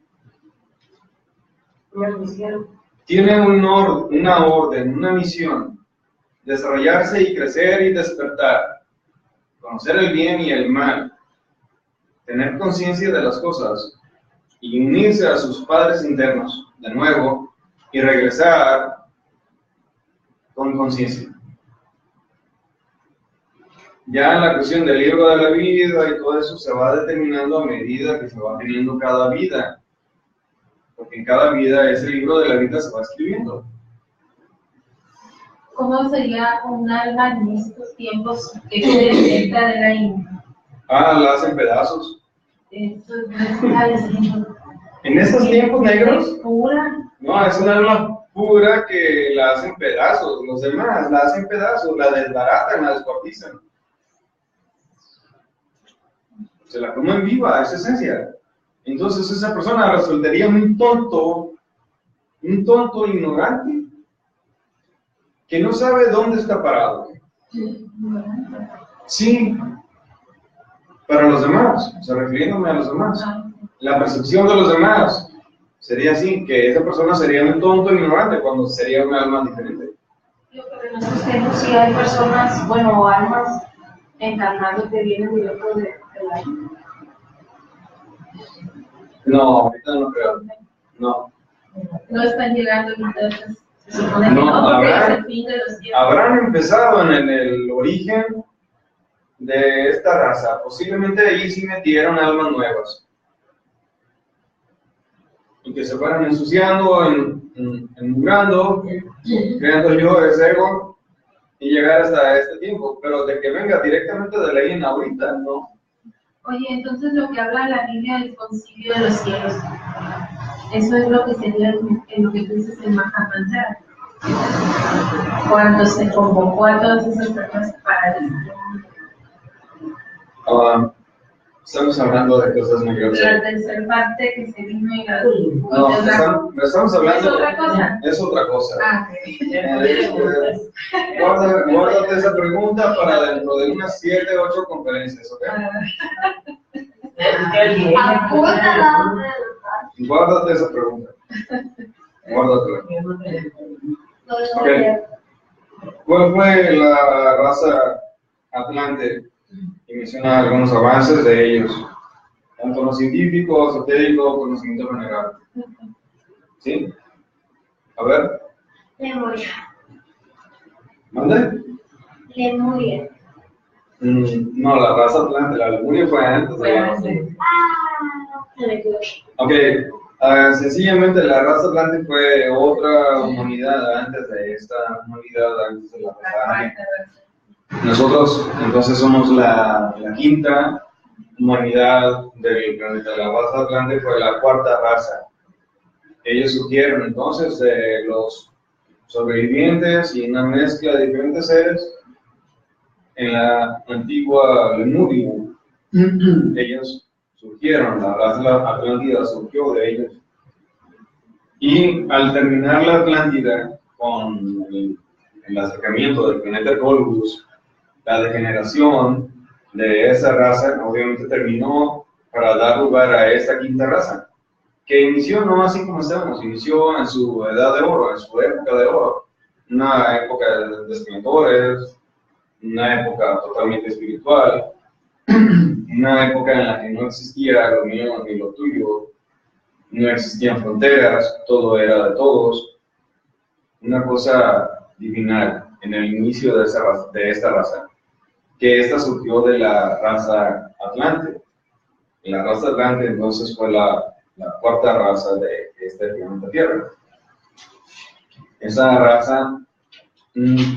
Tiene una orden, una misión. Desarrollarse y crecer y despertar. Conocer el bien y el mal. Tener conciencia de las cosas. Y unirse a sus padres internos de nuevo y regresar con conciencia. Ya la cuestión del libro de la vida y todo eso se va determinando a medida que se va teniendo cada vida. Porque en cada vida ese libro de la vida se va escribiendo. ¿Cómo sería un alma en estos tiempos que se detecta de la India? La hacen pedazos. Esto está diciendo. En estos tiempos negros, Pura. no, es un alma pura que la hacen pedazos. Los demás la hacen pedazos, la desbaratan, la descuartizan. Se la comen viva, es esencia. Entonces esa persona resultaría un tonto ignorante, que no sabe dónde está parado. Sí, para los demás, o sea, refiriéndome a los demás. La percepción de los demás sería así, que esa persona sería un tonto ignorante cuando sería un alma diferente. Yo creo que en estos tiempos sí hay personas, bueno, almas encarnando que vienen directo de la India. No, ahorita no creo. No. No están llegando entonces. Se supone que No, no, porque es el fin de los tiempos. habrán empezado en el origen de esta raza. Posiblemente ahí sí metieron almas nuevas. y que se fueran ensuciando, enmurando, creando yo ese ego y llegar hasta este tiempo, pero de que venga directamente de la en ahorita, no. Oye, entonces lo que habla la Biblia del concilio de los cielos, eso es lo que se dio en lo que tú dices en Mahamantra, cuando se convocó a todas esas personas para decir. Estamos hablando de cosas muy grandes. La tercera parte que se vino y la... No, estamos hablando... ¿Es otra cosa? Es otra cosa. Ah, Guárdate esa pregunta para dentro de unas 7, 8 conferencias, ¿ok? Apúntala. Guárdate esa pregunta. Guárdatela. Ok. ¿Cuál fue la raza Atlante? Y menciona algunos avances de ellos, tanto lo científico, esotérico, conocimiento general. ¿Sí? A ver. Lemuria. ¿Mande? Lemuria. No, la raza Atlante, la Lemuria fue antes de la raza. Se me quedó. Ok, sencillamente la raza Atlante fue otra humanidad antes de esta humanidad, antes de la raza. Nosotros entonces somos la quinta humanidad del planeta. La raza Atlante fue la cuarta raza. Ellos surgieron entonces de los sobrevivientes y una mezcla de diferentes seres en la antigua Lemuria. Ellos surgieron, la raza Atlántida surgió de ellos. Y al terminar la Atlántida con el acercamiento del planeta Golgus, la degeneración de esa raza obviamente terminó para dar lugar a esta quinta raza, que inició no así como estamos, inició en su edad de oro, en su época de oro, una época de esplendores, una época totalmente espiritual, una época en la que no existía lo mío ni lo tuyo, no existían fronteras, todo era de todos, una cosa divinal en el inicio de esta raza, que esta surgió de la raza Atlante. La raza Atlante entonces fue la cuarta raza de este planeta Tierra. Esa raza,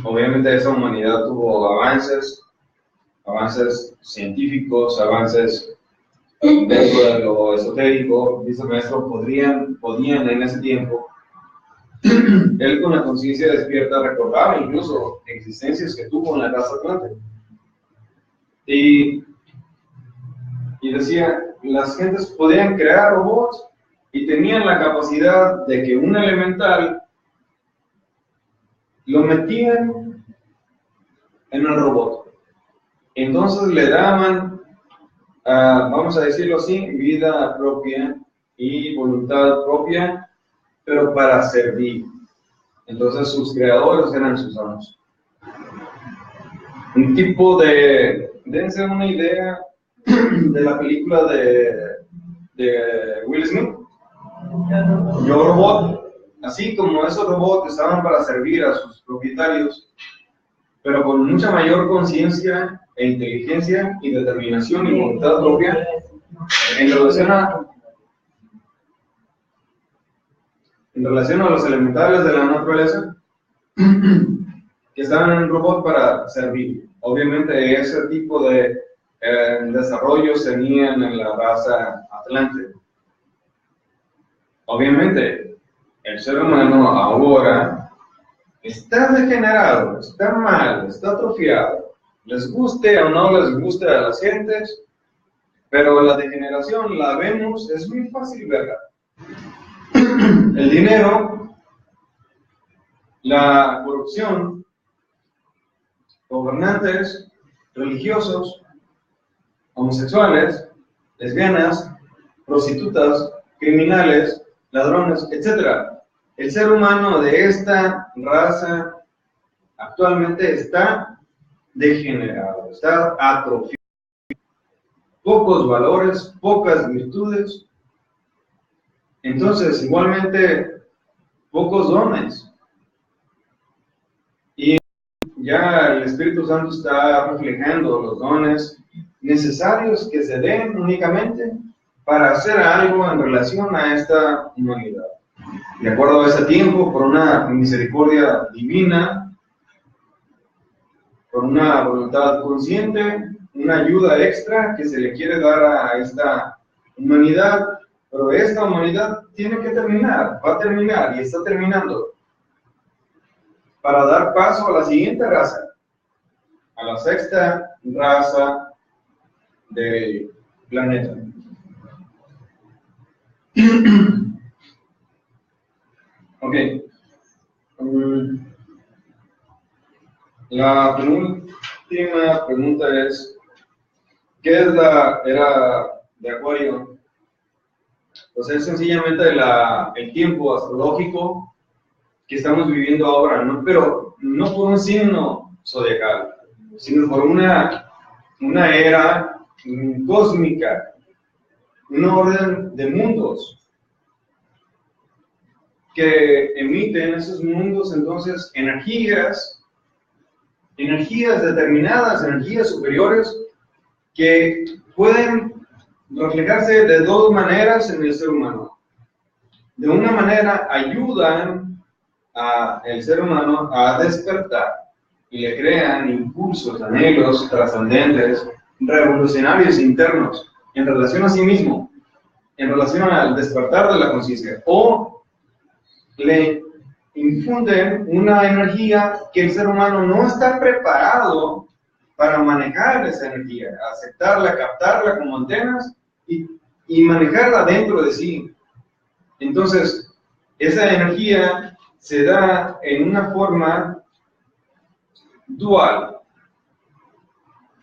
obviamente esa humanidad tuvo avances científicos, avances dentro de lo esotérico. Dice el maestro, podían en ese tiempo, él con la conciencia despierta recordaba incluso existencias que tuvo en la raza Atlante. Y decía, las gentes podían crear robots y tenían la capacidad de que un elemental lo metían en el robot. Entonces le daban, vamos a decirlo así, vida propia y voluntad propia, pero para servir. Entonces sus creadores eran sus amos. Un tipo de, dense una idea de la película de Will Smith, Yo Robot. Así como esos robots estaban para servir a sus propietarios, pero con mucha mayor conciencia e inteligencia y determinación y voluntad propia en relación a los elementales de la naturaleza, que estaban en un robot para servir. Obviamente ese tipo de desarrollos tenían en la raza Atlante. Obviamente el ser humano ahora está degenerado, está mal, está atrofiado. Les guste o no les guste a las gentes, pero la degeneración la vemos, es muy fácil verla. El dinero, la corrupción, gobernantes, religiosos, homosexuales, lesbianas, prostitutas, criminales, ladrones, etc. El ser humano de esta raza actualmente está degenerado, está atrofiado. Pocos valores, pocas virtudes. Entonces, igualmente, pocos dones. Y ya el Espíritu Santo está reflejando los dones necesarios que se den únicamente para hacer algo en relación a esta humanidad. De acuerdo a ese tiempo, por una misericordia divina, por una voluntad consciente, una ayuda extra que se le quiere dar a esta humanidad, pero esta humanidad tiene que terminar, va a terminar y está terminando, para dar paso a la siguiente raza, a la sexta raza del planeta. Ok. La penúltima pregunta es, ¿qué es la era de Acuario? Pues es sencillamente el tiempo astrológico que estamos viviendo ahora, ¿no? Pero no por un signo zodiacal, sino por una era cósmica, un orden de mundos que emiten esos mundos entonces energías determinadas, energías superiores que pueden reflejarse de dos maneras en el ser humano. De una manera ayudan al ser humano a despertar y le crean impulsos, anhelos trascendentes, revolucionarios internos en relación a sí mismo, en relación al despertar de la conciencia, o le infunden una energía que el ser humano no está preparado para manejar esa energía, aceptarla, captarla como antenas y manejarla dentro de sí. Entonces, esa energía se da en una forma dual,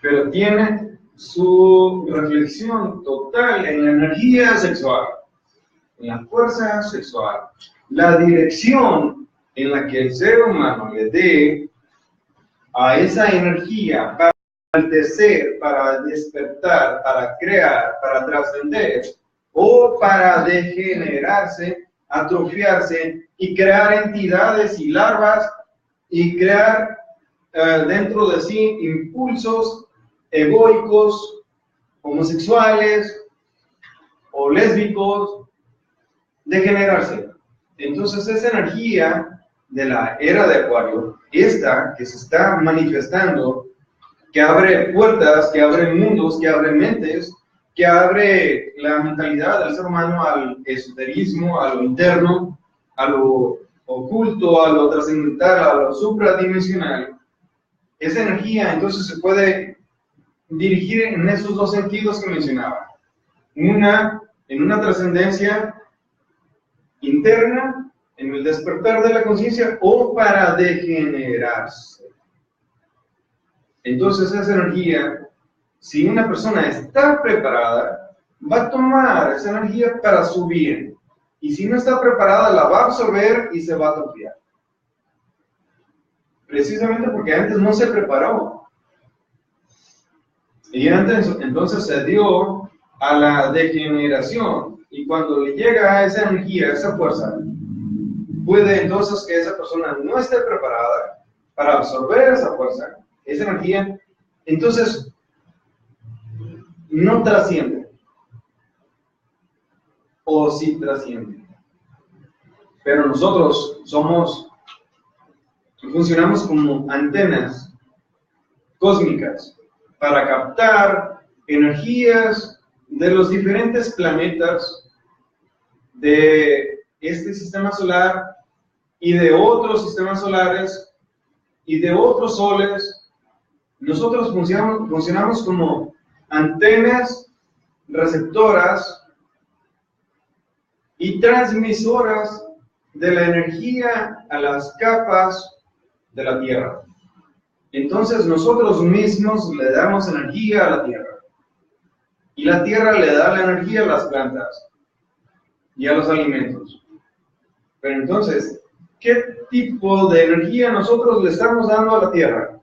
pero tiene su reflexión total en la energía sexual, en la fuerza sexual, la dirección en la que el ser humano le dé a esa energía para enaltecer, para despertar, para crear, para trascender, o para degenerarse, atrofiarse y crear entidades y larvas y crear dentro de sí impulsos egoicos, homosexuales o lésbicos, degenerarse. Entonces esa energía de la era de Acuario, esta que se está manifestando, que abre puertas, que abre mundos, que abre mentes, que abre la mentalidad del ser humano al esoterismo, a lo interno, a lo oculto, a lo trascendental, a lo supradimensional. Esa energía entonces se puede dirigir en esos dos sentidos que mencionaba. Una, en una trascendencia interna, en el despertar de la conciencia, o para degenerarse. Entonces esa energía, si una persona está preparada, va a tomar esa energía para su bien. Y si no está preparada, la va a absorber y se va a atrofiar. Precisamente porque antes no se preparó. Y antes entonces se dio a la degeneración. Y cuando le llega a esa energía, a esa fuerza, puede entonces que esa persona no esté preparada para absorber esa fuerza, esa energía, entonces no trasciende. O sí trasciende. Pero nosotros funcionamos como antenas cósmicas para captar energías de los diferentes planetas de este sistema solar y de otros sistemas solares y de otros soles. Nosotros funcionamos como antenas receptoras y transmisoras de la energía a las capas de la Tierra. Entonces nosotros mismos le damos energía a la Tierra. Y la Tierra le da la energía a las plantas y a los alimentos. Pero entonces, ¿qué tipo de energía nosotros le estamos dando a la Tierra?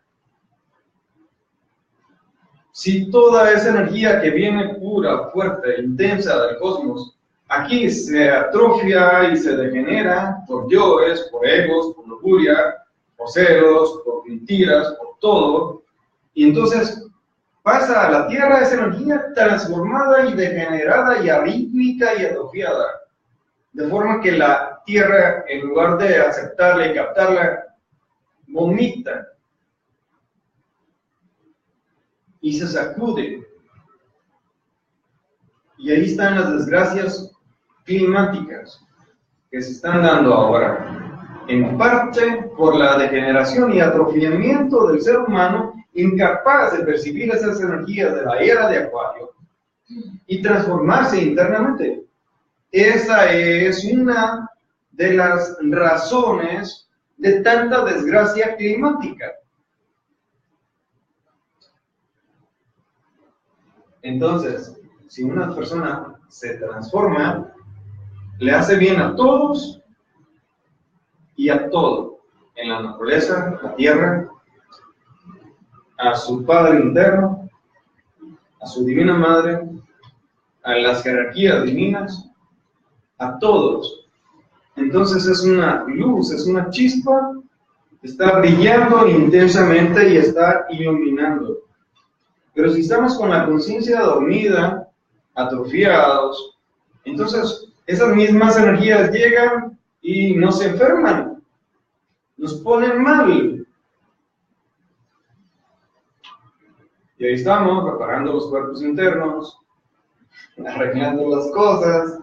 Si toda esa energía que viene pura, fuerte, intensa del cosmos, aquí se atrofia y se degenera por yoes, por egos, por lujuria, por celos, por mentiras, por todo, y entonces pasa a la Tierra esa energía transformada y degenerada y arrítmica y atrofiada. De forma que la Tierra, en lugar de aceptarla y captarla, vomita y se sacude. Y ahí están las desgracias climáticas que se están dando ahora, en parte por la degeneración y atrofiamiento del ser humano, incapaz de percibir esas energías de la era de Acuario y transformarse internamente. Esa es una de las razones de tanta desgracia climática. Entonces, si una persona se transforma, le hace bien a todos y a todo, en la naturaleza, la tierra, a su Padre interno, a su Divina Madre, a las jerarquías divinas, a todos. Entonces es una luz, es una chispa, está brillando intensamente y está iluminando. Pero si estamos con la conciencia dormida, atrofiados, entonces esas mismas energías llegan y nos enferman, nos ponen mal. Y ahí estamos, reparando los cuerpos internos, arreglando las cosas,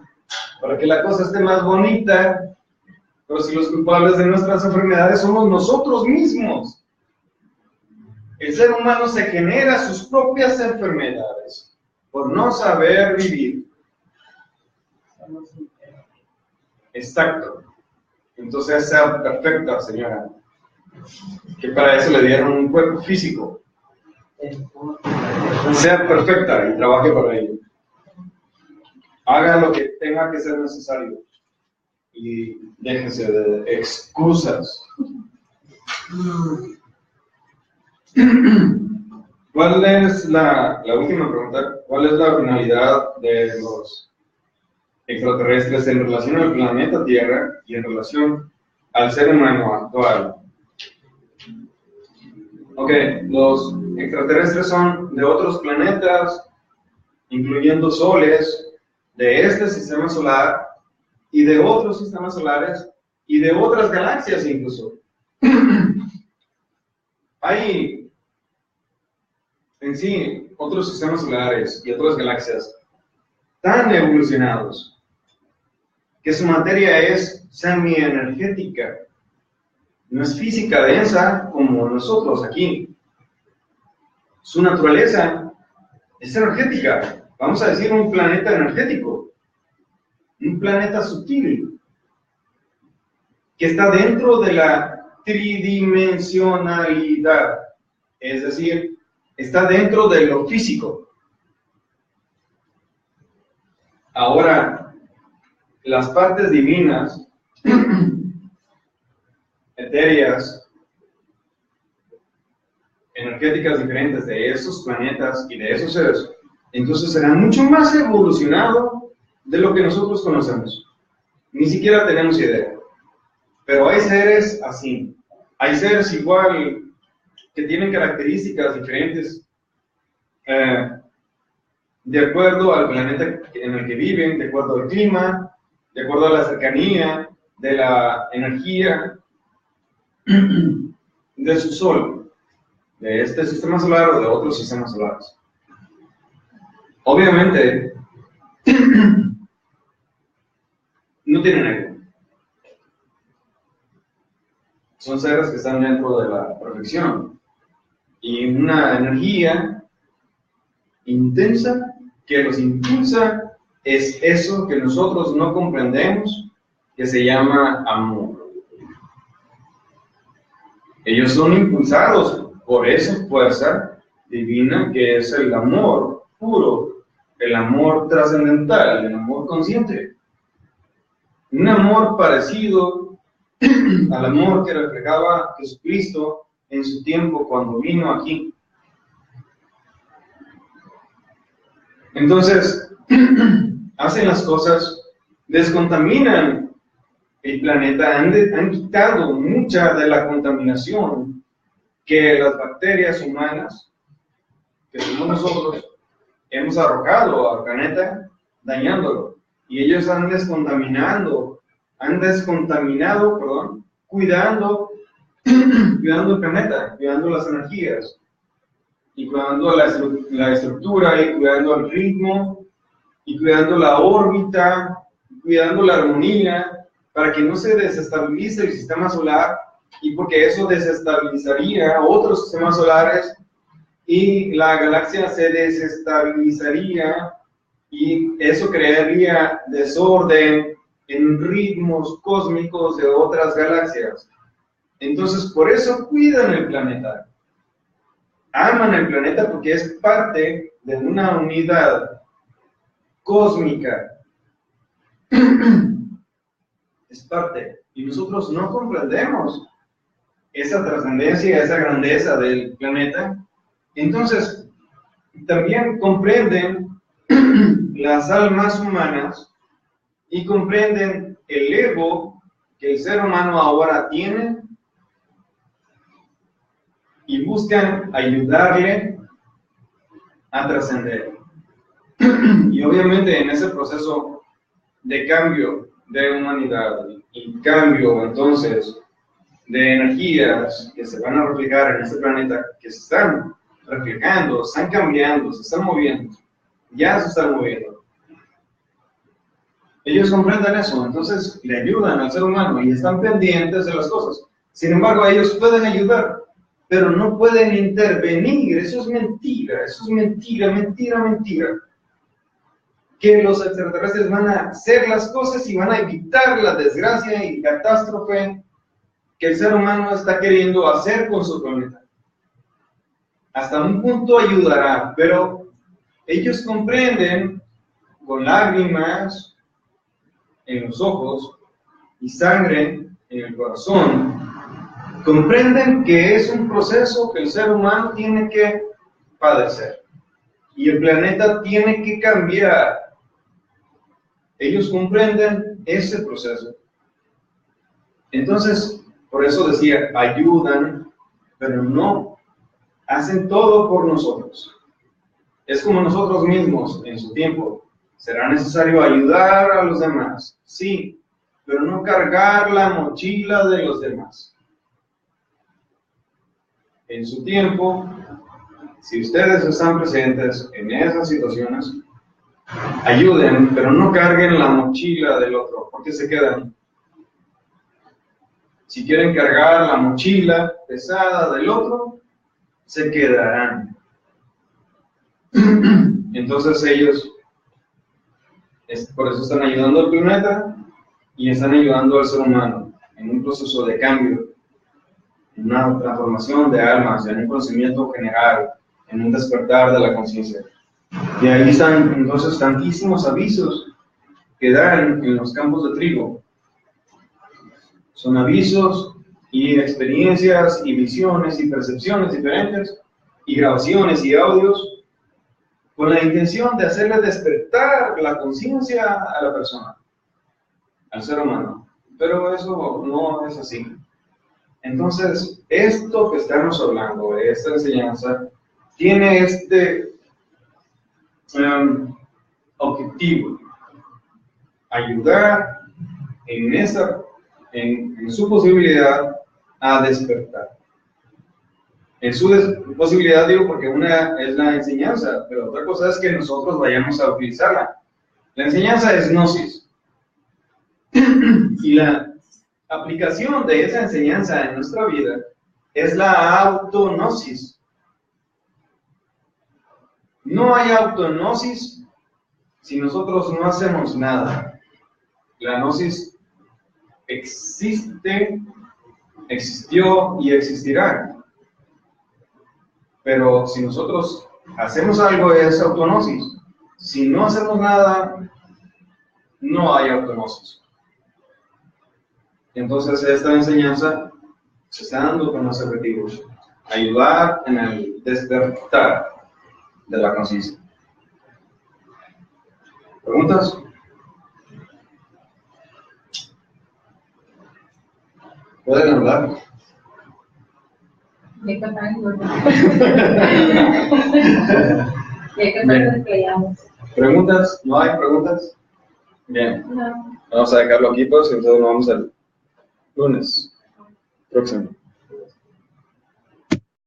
para que la cosa esté más bonita. Pero si los culpables de nuestras enfermedades somos nosotros mismos. El ser humano se genera sus propias enfermedades por no saber vivir. Exacto. Entonces sea perfecta, señora. Que para eso le dieron un cuerpo físico. Sea perfecta y trabaje para ello. Haga lo que tenga que ser necesario. Y déjese de excusas. ¿Cuál es la última pregunta? ¿Cuál es la finalidad de los extraterrestres en relación al planeta Tierra y en relación al ser humano actual? Ok, los extraterrestres son de otros planetas, incluyendo soles, de este sistema solar y de otros sistemas solares y de otras galaxias incluso. Hay en sí otros sistemas solares y otras galaxias tan evolucionados que su materia es semi-energética, no es física densa como nosotros aquí. Su naturaleza es energética, vamos a decir un planeta energético, un planeta sutil, que está dentro de la tridimensionalidad, es decir, está dentro de lo físico. Ahora, las partes divinas, etéreas, energéticas diferentes de esos planetas y de esos seres, entonces serán mucho más evolucionados de lo que nosotros conocemos. Ni siquiera tenemos idea. Pero hay seres así. Hay seres igual que tienen características diferentes de acuerdo al planeta en el que viven, de acuerdo al clima, de acuerdo a la cercanía, de la energía de su sol, de este sistema solar o de otros sistemas solares. Obviamente, no tienen ego. Son seres que están dentro de la perfección y una energía intensa que los impulsa es eso que nosotros no comprendemos, que se llama amor. Ellos son impulsados por esa fuerza divina que es el amor puro, el amor trascendental, el amor consciente. Un amor parecido al amor que reflejaba Jesucristo en su tiempo cuando vino aquí. Entonces, hacen las cosas, descontaminan el planeta, han quitado mucha de la contaminación que las bacterias humanas, que somos nosotros, hemos arrojado al planeta dañándolo. Y ellos han descontaminado, cuidando el planeta, cuidando las energías, y cuidando la estructura, y cuidando el ritmo, y cuidando la órbita, y cuidando la armonía, para que no se desestabilice el sistema solar, y porque eso desestabilizaría otros sistemas solares, y la galaxia se desestabilizaría, y eso crearía desorden en ritmos cósmicos de otras galaxias. Entonces, por eso cuidan el planeta. Aman el planeta porque es parte de una unidad cósmica. Es parte. Y nosotros no comprendemos esa trascendencia, esa grandeza del planeta. Entonces, también comprenden las almas humanas y comprenden el ego que el ser humano ahora tiene y buscan ayudarle a trascender. Y obviamente en ese proceso de cambio de humanidad y cambio entonces de energías que se van a reflejar en este planeta, que se están reflejando, están cambiando, se están moviendo, ya se están moviendo. Ellos comprenden eso, entonces le ayudan al ser humano y están pendientes de las cosas. Sin embargo, ellos pueden ayudar, pero no pueden intervenir. Eso es mentira, mentira. Que los extraterrestres van a hacer las cosas y van a evitar la desgracia y catástrofe que el ser humano está queriendo hacer con su planeta. Hasta un punto ayudará, pero ellos comprenden con lágrimas en los ojos y sangre en el corazón, comprenden que es un proceso que el ser humano tiene que padecer y el planeta tiene que cambiar. Ellos comprenden ese proceso. Entonces, por eso decía, ayudan, pero no hacen todo por nosotros. Es como nosotros mismos en su tiempo. ¿Será necesario ayudar a los demás? Sí, pero no cargar la mochila de los demás. En su tiempo, si ustedes están presentes en esas situaciones, ayuden, pero no carguen la mochila del otro, porque se quedan. Si quieren cargar la mochila pesada del otro, se quedarán. Entonces ellos, por eso están ayudando al planeta y están ayudando al ser humano en un proceso de cambio, en una transformación de almas, en un conocimiento general, en un despertar de la conciencia. Y ahí están entonces tantísimos avisos que dan en los campos de trigo. Son avisos y experiencias y visiones y percepciones diferentes y grabaciones y audios con la intención de hacerle despertar la conciencia a la persona, al ser humano. Pero eso no es así. Entonces, esto que estamos hablando, esta enseñanza, tiene este objetivo: ayudar en su posibilidad a despertar. En su posibilidad, digo, porque una es la enseñanza, pero otra cosa es que nosotros vayamos a utilizarla. La enseñanza es gnosis. Y la aplicación de esa enseñanza en nuestra vida es la autognosis. No hay autognosis si nosotros no hacemos nada. La gnosis existe, existió y existirá. Pero si nosotros hacemos algo, es autognosis. Si no hacemos nada, no hay autognosis. Entonces, esta enseñanza se está dando con los objetivos: ayudar en el despertar de la conciencia. ¿Preguntas? ¿Pueden hablar? ¿Qué tal peleamos? ¿Preguntas? ¿No hay preguntas? Bien. No. Vamos a dejarlo aquí, pues, entonces nos vamos al lunes próximo.